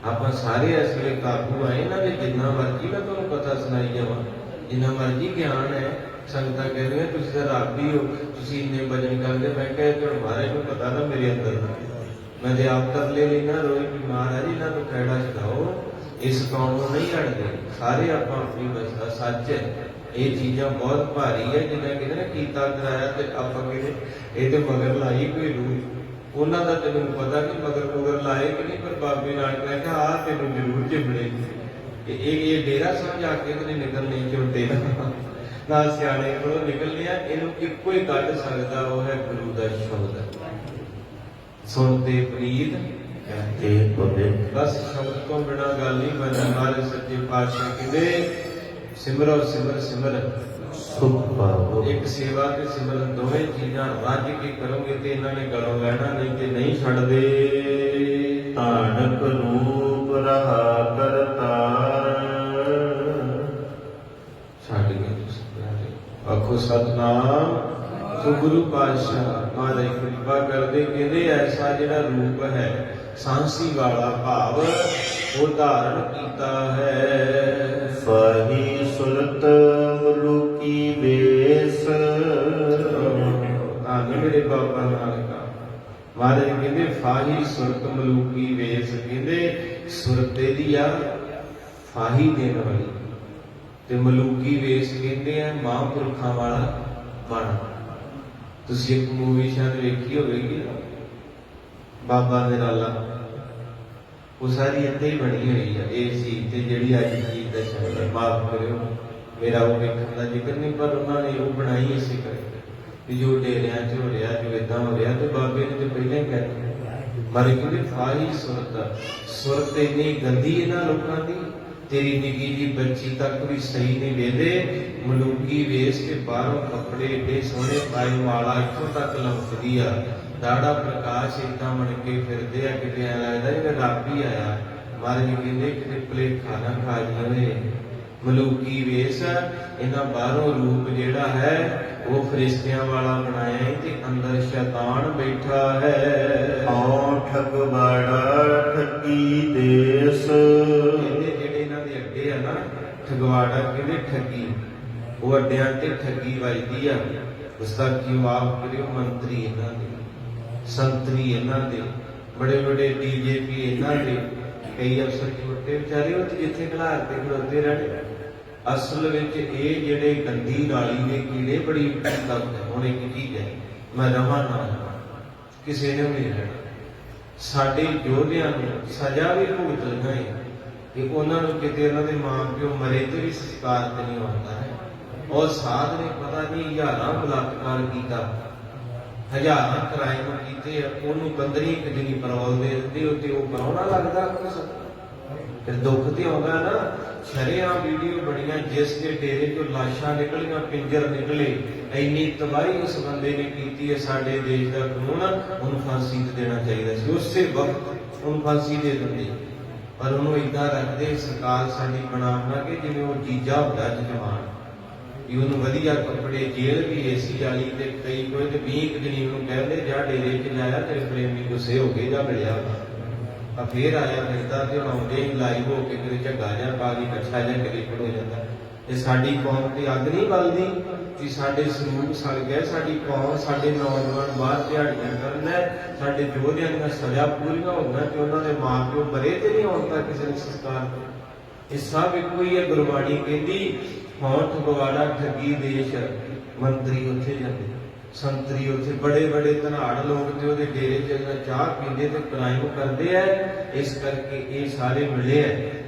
ਆਪਾਂ ਸਾਰੇ ਇਸ ਵੇਲੇ ਕਾਬੂ ਆਏ ਨਾ, ਜੇ ਜਿੰਨਾ ਮਰਜ਼ੀ ਮੈਂ ਤੁਹਾਨੂੰ ਪਤਾ ਸੁਣਾਈ ਜਾਵਾਂ, ਜਿੰਨਾ ਮਰਜ਼ੀ ਗਿਆਨ ਹੈ। ਸੰਗਤਾਂ ਕਹਿੰਦੀਆਂ ਤੁਸੀਂ ਤਾਂ ਰੱਬ ਹੀ ਹੋ, ਤੁਸੀਂ ਇੰਨੇ ਭਜਨ ਕਰਦੇ। ਮੈਂ ਕਿਹਾ ਤੁਹਾਨੂੰ ਮਹਾਰਾਜ ਨੂੰ ਪਤਾ ਨਾ ਮੇਰੇ ਅੰਦਰ ਦਾ, ਮੈਂ ਤੇ ਆਪ ਤਰਲੇ ਲੈਣਾ ਰੋਜ਼ ਵੀ ਮਹਾਰਾਜ ਇਹਨਾਂ ਤੋਂ ਖੈੜਾ ਛਡਾਓ, ਇਸ ਕੌਮ ਨੂੰ ਨਹੀਂ ਅੜਦੇ। ਸਾਰੇ ਆਪਾਂ ਆਪਣੀ ਬਸਦਾ ਸੱਚ ਹੈ। ਇਹ ਚੀਜ਼ਾਂ ਬਹੁਤ ਭਾਰੀ ਹੈ। ਜਿੰਨਾ ਕਹਿੰਦੇ ਨਾ ਕੀਤਾ ਕਰਾਇਆ, ਤੇ ਆਪਾਂ ਕਹਿੰਦੇ ਇਹ ਤੇ ਮਗਰ ਲਾਈ ਕੋਈ ਰੂਹ। ਉਹਨਾਂ ਦਾ ਤੈਨੂੰ ਪਤਾ ਨਹੀਂ ਮਗਰ ਲਾਏ ਕਿ ਨਹੀਂ, ਪਰ ਬਾਬੇ ਨਾਨਕ ਨੇ ਕਿਹਾ ਆਹ ਤੈਨੂੰ ਜ਼ਰੂਰ ਚਿੰਬੜੇ। ਇਹ ਡੇਰਾ ਸਮਝਾ ਕੇ ਤੇ ਨਿਕਲ ਨਹੀਂ ਝੋਟੇ ਨਾ ਸਿਆਣੇ ਕੋਲੋਂ ਨਿਕਲ ਲਿਆ। ਇਹਨੂੰ ਇੱਕੋ ਹੀ ਕੱਢ ਸਕਦਾ, ਉਹ ਹੈ ਗੁਰੂ ਦਾ ਸ਼ਬਦ। ਸੁਣਦੇ ਪ੍ਰੀਤ ਤੇ ਬੋਲੇ ਬਸ ਸ਼ਬਦ ਤੋਂ ਬਿਨਾਂ ਗੱਲ ਨਹੀਂ ਬਣਦੀ। ਮਹਾਰਾਜ ਸੱਚੇ ਪਾਤਸ਼ਾਹ ਕਹਿੰਦੇ ਸਿਮਰੋ ਸਿਮਰ ਸਿਮਰ ਸੁਖ ਪਾਵੋ। ਇੱਕ ਸੇਵਾ ਤੇ ਸਿਮਰਨ ਦੋਵੇਂ ਚੀਜ਼ਾਂ ਰੱਜ ਕੇ ਕਰੋਗੇ ਤੇ ਇਹਨਾਂ ਨੇ ਗਲੋਂ ਲੈਣਾ, ਨਹੀਂ ਤੇ ਨਹੀਂ ਛੱਡਦੇ। ਤਾਣਕ ਰੂਪ ਰਹਾ ਕਰਤਾਰ, ਛੱਡ ਗਏ ਤੁਸੀਂ ਪਿਆਰੇ। ਆਖੋ ਸਤਿਨਾਮ। ਸੋ ਗੁਰੂ ਪਾਤਸ਼ਾਹ ਮਹਾਰਾਜ ਕਿਰਪਾ ਕਰਦੇ, ਕਹਿੰਦੇ ਐਸਾ ਜਿਹੜਾ ਰੂਪ ਹੈ ਸਾਂਸੀ ਵਾਲਾ ਭਾਵ ਉਹ ਧਾਰਨ ਕੀਤਾ ਹੈ। ਫਾਹੀ ਸੁਰਤ ਮਲੂਕੀ ਵੇਸ। ਧੰਨ ਮੇਰੇ ਬਾਬਾ ਨਾਨਕਾ ਮਹਾਰਾਜ ਕਹਿੰਦੇ ਫਾਹੀ ਸੁਰਤ ਮਲੂਕੀ ਵੇਸ, ਕਹਿੰਦੇ ਸੁਰਤ ਦੀ ਆ ਫਾਹੀ ਦੇਣ ਵਾਲੀ, ਤੇ ਮਲੂਕੀ ਵੇਸ ਕਹਿੰਦੇ ਆ ਮਹਾਂਪੁਰਖਾਂ ਵਾਲਾ ਬਣ। ਤੁਸੀਂ ਇੱਕ ਮੂਵੀ ਸ਼ਾਇਦ ਵੇਖੀ ਹੋਵੇਗੀ ਬਾਬਾ ਨਿਰਾਲਾ, ਉਹ ਸਾਰੀ ਏਦਾਂ ਹੀ ਬਣੀ ਹੋਈ ਆ ਇਹ ਚੀਜ਼ ਤੇ ਜਿਹੜੀ ਅੱਜ ਚੀਜ਼ ਦਾ ਸ਼ਬਦ ਮਾਫ ਕਰਿਓ ਮੇਰਾ ਉਹ ਵੇਖਣ ਦਾ ਜ਼ਿਕਰ ਨਹੀਂ, ਪਰ ਉਹਨਾਂ ਨੇ ਉਹ ਬਣਾਈ ਇਸੇ ਕਰਕੇ ਵੀ ਜੋ ਡੇਰਿਆਂ 'ਚ ਹੋ ਰਿਹਾ, ਜੋ ਏਦਾਂ ਹੋ ਰਿਹਾ, ਤੇ ਬਾਬੇ ਨੇ ਤੇ ਪਹਿਲਾਂ ਹੀ ਕਹਿ ਦਿੱਤਾ ਮਾਰੇ ਕਹਿੰਦੇ ਫਾਹੀ ਸੁਰਤ। ਸੁਰਤ ਇੰਨੀ ਗੰਦੀ ਇਹਨਾਂ ਲੋਕਾਂ ਦੀ, ਤੇਰੀ ਨਿੱਕੀ ਜੀ ਬੱਚੀ ਤੱਕ ਵੀ ਸਹੀ ਨਹੀਂ ਵੇਂਦੇ, ਮਲੂਕੀ ਵੇਸ ਕੇ ਬਾਹਰੋਂ ਕੱਪੜੇ ਏਡੇ ਸੋਹਣੇ ਪਾਏ, ਮਾਲਾ ਇੱਥੋਂ ਤੱਕ ਲਮਕਦੀ ਆ, ਦਾੜਾ ਪ੍ਰਕਾਸ਼ ਏਦਾਂ ਬਣ ਕੇ ਫਿਰਦੇ ਆ, ਕਿਤੇ ਐਂ ਲੱਗਦਾ ਜਿਵੇਂ ਰੱਬ ਹੀ ਆਇਆ। ਮਹਾਰਾਜ ਕਹਿੰਦੇ ਕਿਤੇ ਭੁਲੇਖਾ ਨਾ ਖਾ ਜਾਵੇ, ਮਲੂਕੀ ਵੇਸ ਇਹਨਾਂ ਬਾਹਰੋਂ ਰੂਪ ਜਿਹੜਾ ਹੈ ਉਹ ਫਰਿਸ਼ਤਿਆਂ ਵਾਲਾ ਬਣਾਇਆ ਹੈ, ਤੇ ਅੰਦਰ ਸ਼ੈਤਾਨ ਬੈਠਾ ਹੈ। ਹਉ ਠਗਵਾੜਾ ਠੱਗੀ ਦੇਸ। ਕਹਿੰਦੇ ਜਿਹੜੇ ਇਹਨਾਂ ਦੇ ਅੱਡੇ ਆ ਨਾ ਠਗਵਾੜਾ, ਕਹਿੰਦੇ ਠੱਗੀ, ਉਹ ਅੱਡਿਆਂ ਤੇ ਠੱਗੀ ਵੱਜਦੀ ਆ। ਉਸ ਦਾ ਕੀ ਮਾਫ ਕਰਿਓ ਮੰਤਰੀ ਇਹਨਾਂ ਦੇ, ਸੰਤਰੀ ਇਹਨਾਂ ਦੇ, ਬੜੇ ਬੜੇ ਡੀਜੇਪੀ ਇਹਨਾਂ ਦੇ, ਕਈ ਅਫਸਰ ਛੋਟੇ ਵਿਚਾਰੇ ਉਹ ਜਿੱਥੇ ਘਲਾਰ ਤੇ ਖੜੋਤੇ ਰਹਿਣ। ਅਸਲ ਵਿੱਚ ਇਹ ਜਿਹੜੇ ਗੰਦੀ ਨਾਲੀ ਦੇ ਕੀੜੇ ਬੜੀ ਦਰਦ ਹੁਣ ਇੱਕ ਚੀਜ਼ ਹੈ, ਮੈਂ ਰਵਾਂ ਨਾ ਕਿਸੇ ਨੇ ਨਹੀਂ ਰਹਿਣਾ। ਸਾਡੇ ਯੋਧਿਆਂ ਨੂੰ ਸਜ਼ਾ ਵੀ ਭੁਗਤਣੀ ਹੈ ਕਿ ਉਹਨਾਂ ਨੂੰ ਕਿਤੇ ਉਹਨਾਂ ਦੇ ਮਾਂ ਪਿਓ ਮਰੇ ਤੇ ਵੀ ਸੰਸਕਾਰ ਤੇ ਨਹੀਂ ਆਉਂਦਾ ਹੈ। ਔਰ ਸਾਧ ਨੇ ਪਤਾ ਨਹੀਂ ਹਜ਼ਾਰਾਂ ਬਲਾਤਕਾਰ ਕੀਤਾ, ਹਜ਼ਾਰਾਂ ਕ੍ਰਾਈਮ ਕੀਤੇ, ਉਹਨੂੰ 15 ਦਿਨੀ ਪਰੋਲ ਦੇ ਦਿੰਦੇ, ਉੱਤੇ ਉਹ ਪਰੋਣਾ ਲੱਗਦਾ ਕੁਛ। ਫਿਰ ਦੁੱਖ ਤੇ ਆਉਂਦਾ ਨਾ, ਸ਼ਰੇਆਮ ਵੀਡੀਓ ਬਣੀਆਂ ਜਿਸ ਦੇ ਡੇਰੇ ਚੋਂ ਲਾਸ਼ਾਂ ਨਿਕਲੀਆਂ, ਪਿੰਜਰ ਨਿਕਲੇ, ਇੰਨੀ ਤਬਾਹੀ ਉਸ ਬੰਦੇ ਨੇ ਕੀਤੀ ਹੈ। ਸਾਡੇ ਦੇਸ਼ ਦਾ ਕਾਨੂੰਨ ਉਹਨੂੰ ਫਾਂਸੀ ਤੇ ਦੇਣਾ ਚਾਹੀਦਾ ਸੀ, ਉਸੇ ਵਕਤ ਉਹਨੂੰ ਫਾਂਸੀ ਦੇ ਦਿੰਦੇ, ਪਰ ਉਹਨੂੰ ਏਦਾਂ ਰੱਖਦੇ ਸਰਕਾਰ ਸਾਡੀ ਬਣਾ ਕੇ ਜਿਵੇਂ ਉਹ ਜੀਜਾ ਹੁੰਦਾ ਜਵਾਨ, ਵੀ ਉਹਨੂੰ ਵਧੀਆ ਕੱਪੜੇ, ਜੇਲ੍ਹ ਵੀ ਏਸੀ ਵਾਲੀ, ਤੇ ਕਈ ਕੋਈ ਤੇ 20 ਦਿਨੀ ਉਹਨੂੰ ਕਹਿੰਦੇ ਜਾ ਡੇਰੇ 'ਚ ਜਾਇਆ, ਤੇਰੇ ਪ੍ਰੇਮੀ ਗੁੱਸੇ ਹੋ ਗਏ ਜਾਂ ਮਿਲਿਆ ਆ, ਫੇਰ ਆਇਆ ਫਿਰਦਾ ਤੇ ਆਉਂਦੇ ਹੀ ਲਾਈਵ ਹੋ ਕੇ ਕਿਤੇ ਝੱਗਾ ਜਾਂ ਪਾ ਕੇ ਕੱਛਾ ਜਾਂ ਕਲਿੱਪੜ ਹੋ ਜਾਂਦਾ। ਇਹ ਸਾਡੀ ਕੌਮ ਤੇ ਅੱਗ ਨਹੀਂ ਬਲਦੀ ਕਿ ਸਾਡੇ ਸਰੂਪ ਸੜ ਗਏ, ਸਾਡੀ ਕੌਮ, ਸਾਡੇ ਨੌਜਵਾਨ ਬਾਹਰ ਦਿਹਾੜੀਆਂ ਕਰਨ, ਸਾਡੇ ਯੋਧਿਆਂ ਦੀਆਂ ਸਜ਼ਾ ਪੂਰੀਆਂ ਹੋਈਆਂ ਤੇ ਉਹਨਾਂ ਦੇ ਮਾਂ ਪਿਓ ਮਰੇ ਤੇ ਨਹੀਂ ਆਉਣ ਤੱਕ ਕਿਸੇ ਨੇ ਸੰਸਕਾਰ ਤੇ। ਇਹ ਸਭ ਇੱਕੋ ਹੀ ਹੈ। ਗੁਰਬਾਣੀ ਕਹਿੰਦੀ ਹਉ ਠਗਵਾੜਾ ਠੱਗੀ ਦੇਸ਼, ਮੰਤਰੀ ਉੱਥੇ ਜਾਂਦੇ, ਸੰਤਰੀ ਉੱਥੇ, ਬੜੇ ਬੜੇ ਧਨਾੜ ਲੋਕ ਤੇ ਉਹਦੇ ਡੇਰੇ 'ਚ ਚਾਹ ਪੀਂਦੇ ਤੇ ਕ੍ਰਾਈਮ ਕਰਦੇ ਆ। ਇਸ ਕਰਕੇ ਇਹ ਸਾਰੇ ਮਿਲੇ ਆ।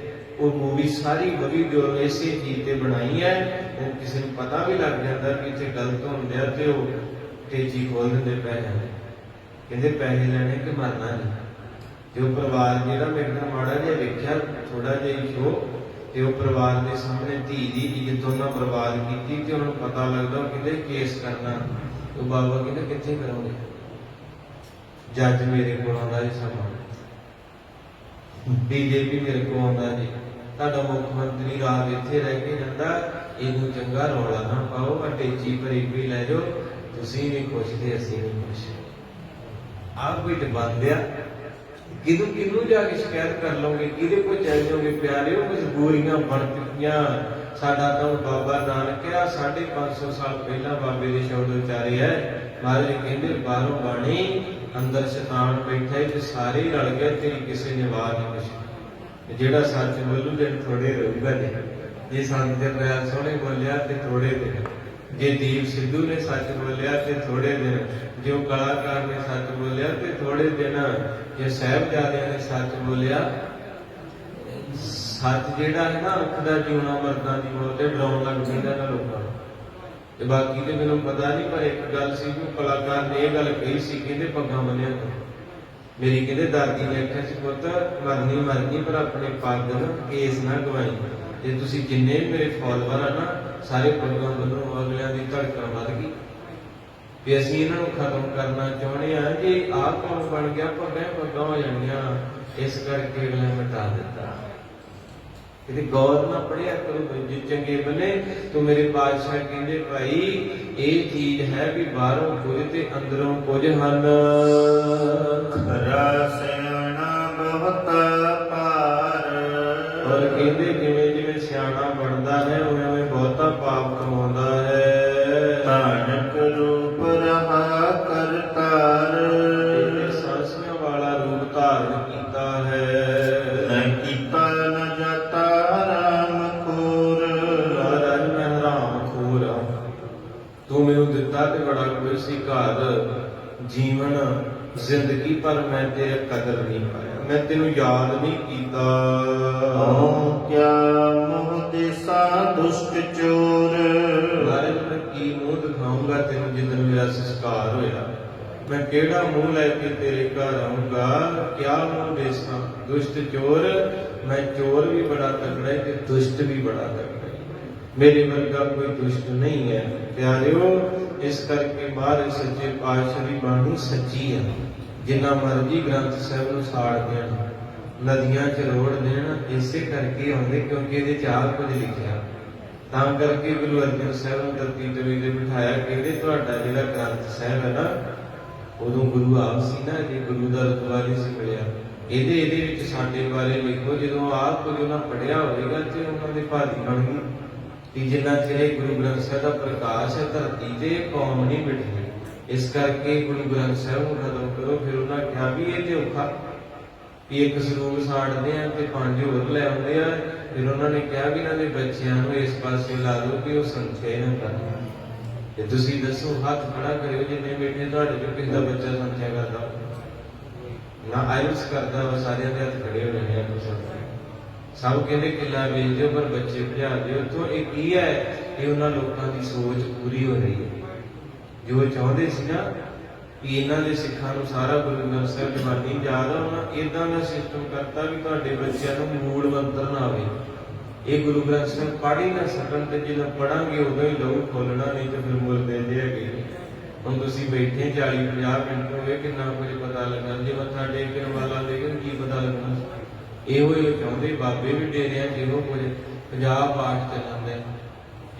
ਉਹ ਮੂਵੀ ਸਾਰੀ ਬੜੀ ਜੋ ਇਸੇ ਚੀਜ਼ ਤੇ ਬਣਾਈ ਹੈ, ਉਹ ਕਿਸੇ ਨੂੰ ਪਤਾ ਵੀ ਲੱਗ ਜਾਂਦਾ ਕਿ ਇੱਥੇ ਗਲਤ ਹੁੰਦੇ ਆ ਤੇ ਉਹ ਤੇਜ਼ੀ ਖੋਲ ਦਿੰਦੇ ਪੈਸੇ, ਕਹਿੰਦੇ ਪੈਸੇ ਲੈਣੇ ਕਿ ਮਰਨਾ ਨਹੀਂ। ਤੇ ਉਹ ਪਰਿਵਾਰ ਜਿਹੜਾ ਮੇਰੇ ਨਾਲ ਮਾੜਾ ਜਿਹਾ ਵੇਖਿਆ ਥੋੜਾ ਜਿਹਾ ਸ਼ੋ, ਤੇ ਉਹ ਪਰਿਵਾਰ ਦੇ ਸਾਹਮਣੇ ਧੀ ਦੀ ਇੱਜ਼ਤ ਉਹਨਾਂ ਬਰਬਾਦ ਕੀਤੀ, ਤੇ ਉਹਨਾਂ ਨੂੰ ਪਤਾ ਲੱਗਦਾ, ਉਹ ਕਹਿੰਦੇ ਕੇਸ ਕਰਨਾ। ਉਹ ਬਾਬਾ ਕਹਿੰਦਾ ਕਿੱਥੇ ਕਰੋਗੇ? ਜੱਜ ਮੇਰੇ ਕੋਲ ਆਉਂਦਾ ਜੀ, ਸਮਾਂ ਬੀਜੇਪੀ ਮੇਰੇ ਕੋਲ ਆਉਂਦਾ ਜੀ, ਤੁਹਾਡਾ ਮੁੱਖ ਮੰਤਰੀ ਰਾਤ ਇੱਥੇ ਰਹਿ ਕੇ ਜਾਂਦਾ, ਇਹਨੂੰ ਚੰਗਾ ਰੌਲਾ ਨਾ ਪਾਓ, ਅਟੇਚੀ ਭਰੀ ਲੈ ਜਾਓ, ਤੁਸੀਂ ਨਹੀਂ ਖੁਸ਼ ਤੇ ਅਸੀਂ ਨਹੀਂ ਖੁਸ਼। ਆਹ ਕੋਈ ਬੰਦਿਆ ਕਿਹਨੂੰ ਜਾ ਕੇ ਸ਼ਿਕਾਇਤ ਕਰ ਲਓਗੇ, ਕਿਹਦੇ ਕੋਲ ਚੱਲ ਜਾਓਗੇ? ਪਿਆਰਿਓ ਮਜਬੂਰੀਆਂ ਬਣ ਚੁੱਕੀਆਂ। ਸਾਡਾ ਤਾਂ ਬਾਬਾ ਨਾਨਕ ਆ, 550 ਸਾਲ ਪਹਿਲਾਂ ਬਾਬੇ ਦੇ ਸ਼ਬਦ ਉਚਾਰੇ ਹੈ। ਮਹਾਰਾਜ ਕਹਿੰਦੇ ਬਾਹਰੋਂ ਬਾਣੀ, ਅੰਦਰ ਸ਼ੈਤਾਨ ਬੈਠਾ ਹੈ, ਤੇ ਸਾਰੇ ਹੀ ਰਲ ਗਏ, ਤੇਰੀ ਕਿਸੇ ਨੇ ਆਵਾਜ਼ ਨਹੀਂ ਪੁੱਛੀ। ਜਿਹੜਾ ਸੱਚ ਬੋਲੂ ਦਿਨ ਥੋੜੇ ਰਹੂਗਾ ਜੀ। ਜੇ ਸੰਤ ਜਰਨੈਲ ਸੋਹਣੇ ਬੋਲਿਆ ਤੇ ਥੋੜੇ ਦਿਨ, ਜੇ ਦੀਪ ਸਿੱਧੂ ਨੇ ਸੱਚ ਬੋਲਿਆ ਤੇ ਥੋੜੇ ਦਿਨ, ਜੋ ਕਲਾਕਾਰ ਨੇ ਸੱਚ ਬੋਲਿਆ ਤੇ ਥੋੜੇ ਦਿਨ, ਜੇ ਸਾਹਿਬਜ਼ਾਦਿਆਂ ਨੇ ਸੱਚ ਬੋਲਿਆ। ਸੱਚ ਜਿਹੜਾ ਹੈ ਨਾ, ਅੱਖ ਦਾ ਜਿਉਣਾ ਮਰਦਾਂ ਦੀ ਮੌਤ ਤੇ ਡਰਾਉਣ ਲੱਗ ਪੈਂਦਾ ਨਾ ਲੋਕਾਂ ਨੂੰ। ਤੇ ਬਾਕੀ ਤੇ ਮੈਨੂੰ ਪਤਾ ਨਹੀਂ, ਪਰ ਇੱਕ ਗੱਲ ਸੀ ਕਿ ਕਲਾਕਾਰ ਨੇ ਇਹ ਗੱਲ ਕਹੀ ਸੀ, ਕਹਿੰਦੇ ਪੱਗਾਂ ਬੰਨਿਆ ਕਰੋ। ਮੇਰੀ ਕਹਿੰਦੇ ਦਾਦੀ ਨੇ ਆਖਿਆ ਸੀ, ਪੁੱਤ ਮਰਨੀ ਪਰ ਆਪਣੇ ਪੱਗ ਕੇਸ ਨਾ ਗਵਾਈ। ਜੇ ਤੁਸੀਂ ਜਿੰਨੇ ਵੀ ਮੇਰੇ ਫਾਲੋਅਰ ਆ ਨਾ, ਸਾਰੇ ਪੱਗਾਂ ਬੰਨੋ। ਅਗਲਿਆਂ ਦੀ ਧੜਕਣ ਵੱਧ ਗਈ ਵੀ ਅਸੀਂ ਇਹਨਾਂ ਨੂੰ ਖਤਮ ਕਰਨਾ ਚਾਹੁੰਦੇ ਹਾਂ। ਜੇ ਆਹ ਕੰਮ ਬਣ ਗਿਆ, ਪੱਗਾਂ ਹੋ ਜਾਣੀਆਂ, ਇਸ ਕਰਕੇ ਅਗਲੇ ਮਿਟਾ ਦਿੱਤਾ। ਕਿਤੇ ਗੌਰ ਨਾ ਪੜਿਆ ਕਰੋ, ਜੇ ਚੰਗੇ ਬਣੇ। ਤੂੰ ਮੇਰੇ ਬਾਦਸ਼ਾਹ ਕਹਿੰਦੇ ਭਾਈ ਇਹ ਚੀਜ਼ ਹੈ ਵੀ ਬਾਹਰੋਂ ਕੁਝ ਤੇ ਅੰਦਰੋਂ ਕੁਝ ਹਨ। ਖਰਾ ਸਿਆਣਾ ਬਹੁਤ ਭਾਰ। ਔਰ ਕਹਿੰਦੇ ਜਿਵੇਂ ਜਿਵੇਂ ਸਿਆਣਾ ਬਣਦਾ ਹੈ ਉਵੇਂ ਉਵੇਂ ਬਹੁਤਾ ਪਾਪ ਕਮਾਉਂਦਾ ਹੈ। ਨਾਨਕ ਰੂਪ ਰਹਾ ਕਰਤਾਰ। ਇਹਨੇ ਸਾਂਸੀਆਂ ਵਾਲਾ ਰੂਪ ਧਾਰਨ ਕੀਤਾ ਹੈ। ਨ ਕੀਤਾ ਨ ਜਾਤਾ ਰਾਮ ਖੋਰ। ਮਹਾਰਾਜ ਮੈਂ ਹਰਾਮ ਖੋਰ ਹਾਂ, ਤੂੰ ਮੈਨੂੰ ਦਿੱਤਾ ਤੇ ਬੜਾ ਕੁਝ ਸੀ, ਘਰ ਜੀਵਨ ਜ਼ਿੰਦਗੀ, ਪਰ ਮੈਂ ਤੇਰੇ ਕਦਰ ਨਹੀਂ ਪਾਇਆ, ਮੈਂ ਤੈਨੂੰ ਯਾਦ ਨਹੀਂ ਕੀਤਾ। ਕਿਆ ਮੋਹ ਦੇਸਾ ਦੁਸ਼ਟ ਚੋਰ। ਮਹਾਰਾਜ ਮੈਂ ਕੀ ਮੂੰਹ ਦਿਖਾਊਂਗਾ ਤੈਨੂੰ ਜਿੱਦਣ ਮੇਰਾ ਸੰਸਕਾਰ ਹੋਇਆ, ਮੈਂ ਕਿਹੜਾ ਮੂੰਹ ਲੈ ਕੇ ਤੇਰੇ ਘਰ ਆਊਂਗਾ। ਕਿਆ ਮੂੰਹ ਦੇਸਾਂ ਦੁਸ਼ਟ ਚੋਰ, ਮੈਂ ਚੋਰ ਵੀ ਬੜਾ ਤਕੜਾ ਹੈ ਤੇ ਦੁਸ਼ਟ ਵੀ ਬੜਾ ਤਕੜਾ ਹੈ, ਮੇਰੇ ਵਰਗਾ ਕੋਈ ਦੁਸ਼ਟ ਨਹੀਂ ਹੈ। ਪਿਆਰਿਓ, ਇਸ ਕਰਕੇ ਮਹਾਰਾਜ ਸੱਚੇ ਪਾਤਸ਼ਾਹ ਦੀ ਬਾਣੀ ਸੱਚੀ ਹੈ। ਜਿੰਨਾ ਮਰਜੀ ਗ੍ਰੰਥ ਸਾਹਿਬ ਨੂੰ ਸਾੜ ਦੇਣ, ਨਦੀਆਂ ਚ ਰੋੜ ਦੇਣ, ਇਸੇ ਕਰਕੇ ਆਉਂਦੇ ਕਿਉਂਕਿ ਇਹਦੇ ਚ ਆਪ ਕੁਝ ਲਿਖਿਆ। ਤਾਂ ਕਰਕੇ ਗੁਰੂ ਅਰਜਨ ਸਾਹਿਬ ਨੂੰ ਧਰਤੀ ਤਵੀ ਤੇ ਬਿਠਾਇਆ, ਕਹਿੰਦੇ ਤੁਹਾਡਾ ਜਿਹੜਾ ਗ੍ਰੰਥ ਸਾਹਿਬ ਹੈ ਨਾ, ਉਦੋਂ ਗੁਰੂ ਆਪ ਸੀ ਨਾ, ਜੇ ਗੁਰੂ ਦਾ ਰਤਬਾ ਨਹੀਂ ਸੀ ਮਿਲਿਆ। ਇਹਦੇ ਵਿੱਚ ਸਾਡੇ ਬਾਰੇ ਲਿਖੋ। ਜਦੋਂ ਆਪ ਕੁਝ ਉਹਨਾਂ ਪੜ੍ਹਿਆ ਹੋਵੇਗਾ ਤੇ ਉਹਨਾਂ ਦੇ ਭਾਦੀ ਬਣ ਗਈ ਕਿ ਜਿੰਨਾ ਚਿਰ ਗੁਰੂ ਗ੍ਰੰਥ ਸਾਹਿਬ ਦਾ ਪ੍ਰਕਾਸ਼ ਹੈ ਧਰਤੀ ਤੇ, ਕੌਮ ਨਹੀਂ ਮਿਟਦੀ। ਇਸ ਕਰਕੇ ਗੁਰੂ ਗ੍ਰੰਥ ਸਾਹਿਬ ਨੂੰ ਖਤਮ ਕਰੋ। ਫਿਰ ਉਹਨਾਂ ਕਿਹਾ ਵੀ ਇਹ ਤੇ ਔਖਾ ਵੀ ਇੱਕ ਸਰੂਪ ਸਾੜਦੇ ਆ ਤੇ 5 ਹੋਰ ਲੈ ਆਉਂਦੇ ਆ। ਫਿਰ ਉਹਨਾਂ ਨੇ ਕਿਹਾ ਵੀ ਇਹਨਾਂ ਦੇ ਬੱਚਿਆਂ ਨੂੰ ਇਸ ਪਾਸੇ ਲਾ ਦਿਓ ਕਿ ਉਹ ਸੰਚੇ ਨਾ ਕਰਨ। ਤੇ ਤੁਸੀਂ ਦੱਸੋ, ਹੱਥ ਖੜਾ ਕਰਿਓ ਜਿੰਨੇ ਬੈਠੇ ਤੁਹਾਡੇ ਚੋਂ ਕਿਸੇ ਦਾ ਬੱਚਾ ਸੰਚਿਆ ਕਰਦਾ ਨਾ ਆਇਲਸ ਕਰਦਾ ਵਾ, ਸਾਰਿਆਂ ਦੇ ਹੱਥ ਖੜੇ ਹੋ ਜਾਣੇ ਆ। ਸਭ ਕਹਿੰਦੇ ਕਿੱਲਾ ਵੇਚ ਦਿਓ ਪਰ ਬੱਚੇ ਭਜਾ ਦਿਓ। ਤੋਂ ਇਹ ਕੀ ਹੈ? ਇਹ ਉਹਨਾਂ ਲੋਕਾਂ ਦੀ ਸੋਚ ਪੂਰੀ ਹੋ ਰਹੀ ਹੈ ਜੋ ਚਾਹੁੰਦੇ ਸੀ ਨਾ ਕਿ ਇਹਨਾਂ ਦੇ ਸਿੱਖਾਂ ਨੂੰ ਸਾਰਾ ਗੁਰੂ ਗ੍ਰੰਥ ਸਾਹਿਬ ਜ਼ਬਾਨੀ ਯਾਦ ਆ। ਉਹਨਾਂ ਏਦਾਂ ਦਾ ਸਿਸਟਮ ਕਰਤਾ ਵੀ ਤੁਹਾਡੇ ਬੱਚਿਆਂ ਨੂੰ ਮੂਲ ਮੰਤਰ ਨਾ ਆਵੇ, ਇਹ ਗੁਰੂ ਗ੍ਰੰਥ ਸਾਹਿਬ ਪੜ੍ਹ ਹੀ ਨਾ ਸਕਣ, ਤੇ ਜਦੋਂ ਪੜਾਂਗੇ ਉਦੋਂ ਹੀ ਲਹੂ ਖੋਲਣਾ, ਨਹੀਂ ਤਾਂ ਫਿਰ ਮੁੱਲ ਦਿੰਦੇ ਹੈਗੇ। ਹੁਣ ਤੁਸੀਂ ਬੈਠੇ 40-50 ਮਿੰਟ ਹੋ ਗਏ, ਕਿੰਨਾ ਕੁਝ ਪਤਾ ਲੱਗਾ। ਜੇ ਮੱਥਾ ਟੇਕਣ ਵਾਲਾ ਲੇਕਿਨ ਕੀ ਪਤਾ ਲੱਗਣਾ। ਇਹੋ ਹੀ ਚਾਹੁੰਦੇ ਬਾਬੇ ਵੀ ਡੇਰਿਆਂ ਚ, ਇਹੋ ਕੁਝ 50 ਪਾਠ ਚੱਲਦੇ,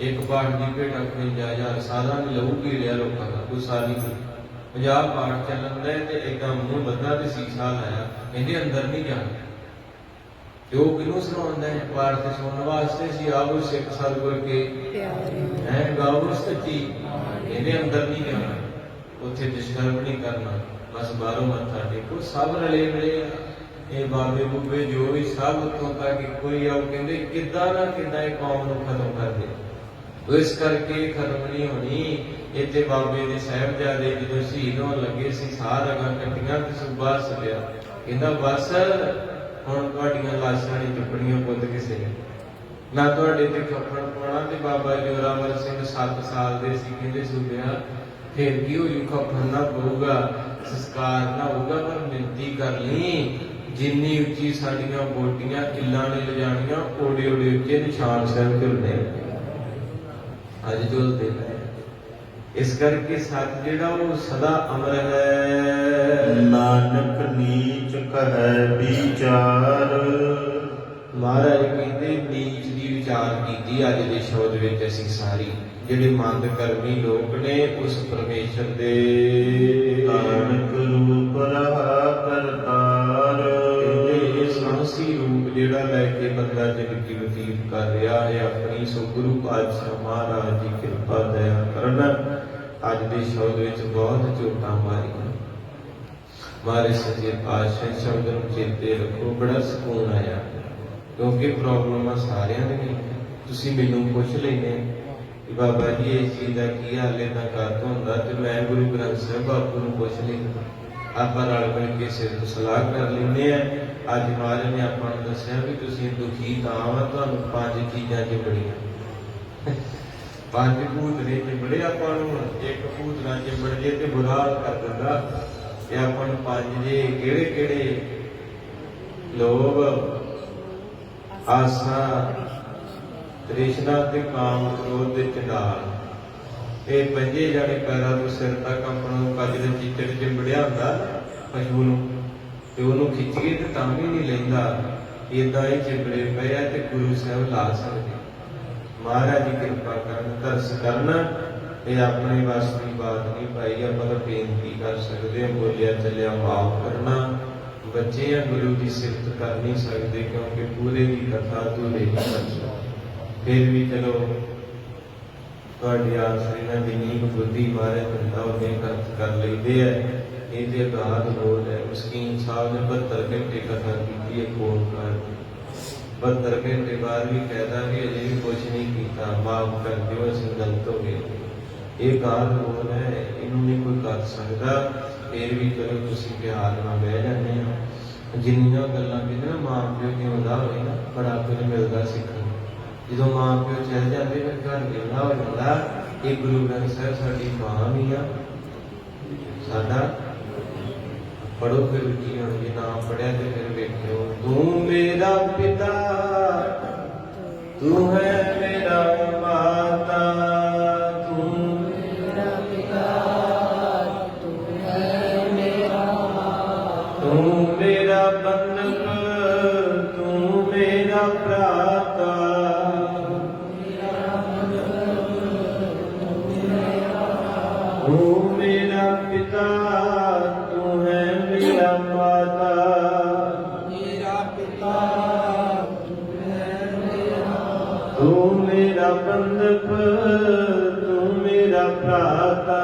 ਇੱਕ ਪਾਠ ਦੀ ਭੇਟ 55,000 ਸਾਲਾਂ ਨੇ ਲਹੂ ਪੀ ਲਿਆ ਲੋਕਾਂ ਦਾ, ਗੁੱਸਾ ਨਹੀਂ ਕੋਈ। 50 ਪਾਠ ਚੱਲਣ ਦੇ ਤੇ ਏਦਾਂ ਮੂੰਹ ਬੱਧਾ ਤੇ ਸੀਸਾ ਲਾਇਆ, ਕਹਿੰਦੇ ਅੰਦਰ ਨਹੀਂ ਜਾਣਾ। ਤੇ ਉਹ ਕਿਹਨੂੰ ਸੁਣਾਉਂਦਾ ਹੈ? ਪਾਠ ਤੇ ਸੁਣਨ ਵਾਸਤੇ ਸੀ। ਆਵੋ ਸਿੱਖ ਸਤਿਗੁਰ ਕੇ ਹੈ ਗਾਵੋ ਸੱਚੀ, ਇਹਦੇ ਅੰਦਰ ਨਹੀਂ ਜਾਣਾ, ਉੱਥੇ ਡਿਸਟਰਬ ਨਹੀਂ ਕਰਨਾ, ਬਸ ਬਾਹਰੋਂ ਮੱਥਾ ਟੇਕੋ। ਸਭ ਰਲੇ ਮਿਲੇ ਆ, ਇਹ ਬਾਬੇ ਬੁੱਬੇ ਜੋ ਵੀ ਸਭ ਉੱਥੋਂ ਤੱਕ ਕੋਈ ਆ। ਉਹ ਕਹਿੰਦੇ ਕਿੱਦਾਂ ਨਾ ਕਿੱਦਾਂ ਇਹ ਕੌਮ ਨੂੰ ਖਤਮ ਕਰ ਦੇ। ਇਸ ਕਰਕੇ ਖਤਮ ਨਹੀਂ ਹੋਣੀ। ਇੱਥੇ ਬਾਬੇ ਦੇ ਸਾਹਿਬਜ਼ਾਦੇ ਜਦੋਂ ਸ਼ਹੀਦ ਹੋਣ ਲੱਗੇ ਸੀ, ਸਾਹ ਰਗਾਂ ਕੱਟੀਆਂ ਤੇ ਸੂਬਾ ਸਲਿਆ, ਕਹਿੰਦਾ ਬਸ ਹੁਣ ਤੁਹਾਡੀਆਂ ਲਾਸ਼ਾਂ ਨਹੀਂ ਚੁੱਕਣੀਆਂ ਪੁੱਤ ਕਿਸੇ ਨੇ, ਨਾ ਤੁਹਾਡੇ ਤੇ ਕੱਫਣ ਪਾਉਣਾ। ਤੇ ਬਾਬਾ ਜੋਰਾਵਰ ਸਿੰਘ 7 ਸਾਲ ਦੇ ਸੀ, ਕਹਿੰਦੇ ਸੂਬਿਆ ਫਿਰ ਕੀ ਹੋਊ, ਕੱਫਣ ਨਾ ਪਊਗਾ, ਸੰਸਕਾਰ ਨਾ ਹੋਊਗਾ, ਪਰ ਮਿੰਤੀ ਕਰ ਲਈ ਜਿੰਨੀ ਉੱਚੀ ਸਾਡੀਆਂ ਬੋਟੀਆਂ ਕਿੱਲਾਂ ਨੇ ਲਿਜਾਣੀਆਂ, ਓਡੇ ਓਡੇ ਉੱਚੇ ਨਿਸ਼ਾਨ ਸਾਹਿਬ ਝੁਲਦੇ ਅੱਜ ਝੁਲਦੇ ਨੇ। ਇਸ ਕਰਕੇ ਸੱਚ ਜਿਹੜਾ ਉਹ ਸਦਾ ਅਮਰ ਹੈ। ਨਾਨਕ ਨੀਚ ਕਹੈ ਵਿਚਾਰ। ਮਹਾਰਾਜ ਕਹਿੰਦੇ ਨੀਚ ਦੀ ਵਿਚਾਰ ਕੀਤੀ ਅੱਜ ਦੇ ਸ਼ਬਦ ਵਿੱਚ ਅਸੀਂ ਸਾਰੀ। ਜਿਹੜੇ ਮੰਦ ਕਰਮੀ ਲੋਕ ਨੇ ਉਸ ਪਰਮੇਸ਼ਰ ਦੇ ਨਾਨਕ ਰੂਪ ਰਹਾ ਕਰਤਾਰ। ਇਹ ਸਾਂਸੀ ਰੂਪ ਜਿਹੜਾ ਲੈ ਕੇ ਬੰਦਾ ਜ਼ਿੰਦਗੀ ਬਤੀਤ ਕਰ ਰਿਹਾ ਹੈ ਆਪਣੀ, ਸੋ ਗੁਰੂ ਪਾਤਸ਼ਾਹ ਮਹਾਰਾਜ ਦੀ ਕਿਰਪਾ ਦਇਆ ਕਰਨ। ਅੱਜ ਦੇ ਸ਼ਬਦ ਵਿੱਚ ਬਹੁਤ ਝੋਟਾਂ ਮਾਰੀਆਂ। ਮਹਾਰਾਜ ਸੱਚੇ ਪਾਤਸ਼ਾਹ ਸ਼ਬਦ ਨੂੰ ਚੇਤੇ ਰੱਖੋ, ਬੜਾ ਸਕੂਨ ਆਇਆ, ਕਿਉਂਕਿ ਪ੍ਰੋਬਲਮਾਂ ਸਾਰਿਆਂ ਦੇ ਨੇ। ਤੁਸੀਂ ਮੈਨੂੰ ਪੁੱਛ ਲੈਂਦੇ ਕਿ ਬਾਬਾ ਜੀ ਇਸ ਚੀਜ਼ ਦਾ ਕੀ ਹਾਲ ਏਦਾਂ ਕਰ ਹੁੰਦਾ, ਤੇ ਮੈਂ ਗੁਰੂ ਗ੍ਰੰਥ ਸਾਹਿਬ ਬਾਪੂ ਨੂੰ ਪੁੱਛ ਲੈਂਦਾ। ਆਪਾਂ ਰਲ ਮਿਲ ਕੇ ਸਿਰ ਤੋਂ ਸਲਾਹ ਕਰ ਲੈਂਦੇ ਆ। ਅੱਜ ਮਹਾਰਾਜ ਨੇ ਆਪਾਂ ਨੂੰ ਦੱਸਿਆ ਵੀ ਤੁਸੀਂ ਦੁਖੀ ਤਾਂ ਵਾ, ਤੁਹਾਨੂੰ 5 ਚੀਜ਼ਾਂ ਚਿੰਬੜੀਆਂ, 5 ਭੂਤਨੇ ਚਿੰਬੜੇ ਆਪਾਂ ਨੂੰ। ਇੱਕ ਭੂਤਨਾ ਚਿੰਬੜ ਜੇ ਤੇ ਬੁਰਾ ਹਾਲ ਕਰ ਦਿੰਦਾ, ਤੇ ਆਪਾਂ ਨੂੰ 5 ਜੇ ਕਿਹੜੇ ਕਿਹੜੇ? ਲੋਭ, ਆਸਾ, ਤ੍ਰਿਸ਼ਨਾ ਤੇ ਕਾਮ, ਕ੍ਰੋਧ ਤੇ ਚੰਡਾਲ। ਇਹ 5 ਜਾਣੇ ਪੈਰਾਂ ਤੋਂ ਸਿਰ ਤੱਕ ਆਪਾਂ ਨੂੰ ਕੱਜ ਦੇ ਚੀਚੜ ਚਿੰਬੜਿਆ ਹੁੰਦਾ ਪਸ਼ੂ ਨੂੰ, ਤੇ ਉਹਨੂੰ ਖਿੱਚੀਏ ਤੇ ਤਾਂ ਵੀ ਨਹੀਂ ਲੈਂਦਾ। ਏਦਾਂ ਹੀ ਚਿੰਬੜੇ ਪਏ ਆ ਤੇ ਗੁਰੂ ਸਾਹਿਬ ਲਾ ਸਕਦੇ। ਮਹਾਰਾਜ ਦੀ ਕਿਰਪਾ ਕਰਨ, ਤਰਸ ਕਰਨ। ਇਹ ਆਪਣੇ ਵੱਸ ਦੀ ਬਾਤ ਨਹੀਂ ਭਾਈ, ਆਪਾਂ ਤਾਂ ਬੇਨਤੀ ਕਰ ਸਕਦੇ ਹਾਂ, ਬੋਲਿਆ ਚੱਲਿਆ ਮਾਫ ਕਰਨਾ। बच्चे हैं गुरु की सिफत कर नहीं सकते क्योंकि पूरे की कथा अधूरे नहीं कर सकते। फिर भी चलो तुहाडी आसरी ना जिन्नी कुछ बुद्धि मारे बंदा उन्ने खर्च कर लेते हैं। ये तो अगाध बोल है। मस्कीन साहब ने 72 घंटे कथा की है ओंकार की। 72 घंटे बाद भी कहता कि अजे भी कुछ नहीं किया, माफ कर दो असीं गलत हो गए। ये गाल बोल है, इनू नहीं कोई कर सकता। फिर भी चलो तुसीं प्यार नाल बह जाते हो। जिन्नियां गल्लां कहते ना मां प्यो जिउंदा होवे ना बड़ा कुछ मिलता सीखण। जो मां प्यो चल जाते फिर घर वेला हो जाता। ये गुरु ग्रंथ साहिब साडी मां भी आ साडा। पढ़ो फिर की हुण जे ना पढ़िया तो फिर वेखियो। तू मेरा पिता तू है मेरा माता, तू मेरा पिता तू है मेरा माता, तू मेरा बंधक तू मेरा भ्राता, तू मेरा पिता तू है मेरा माता, मेरा पिता तू है मेरा तू मेरा बंधक तू मेरा भ्राता।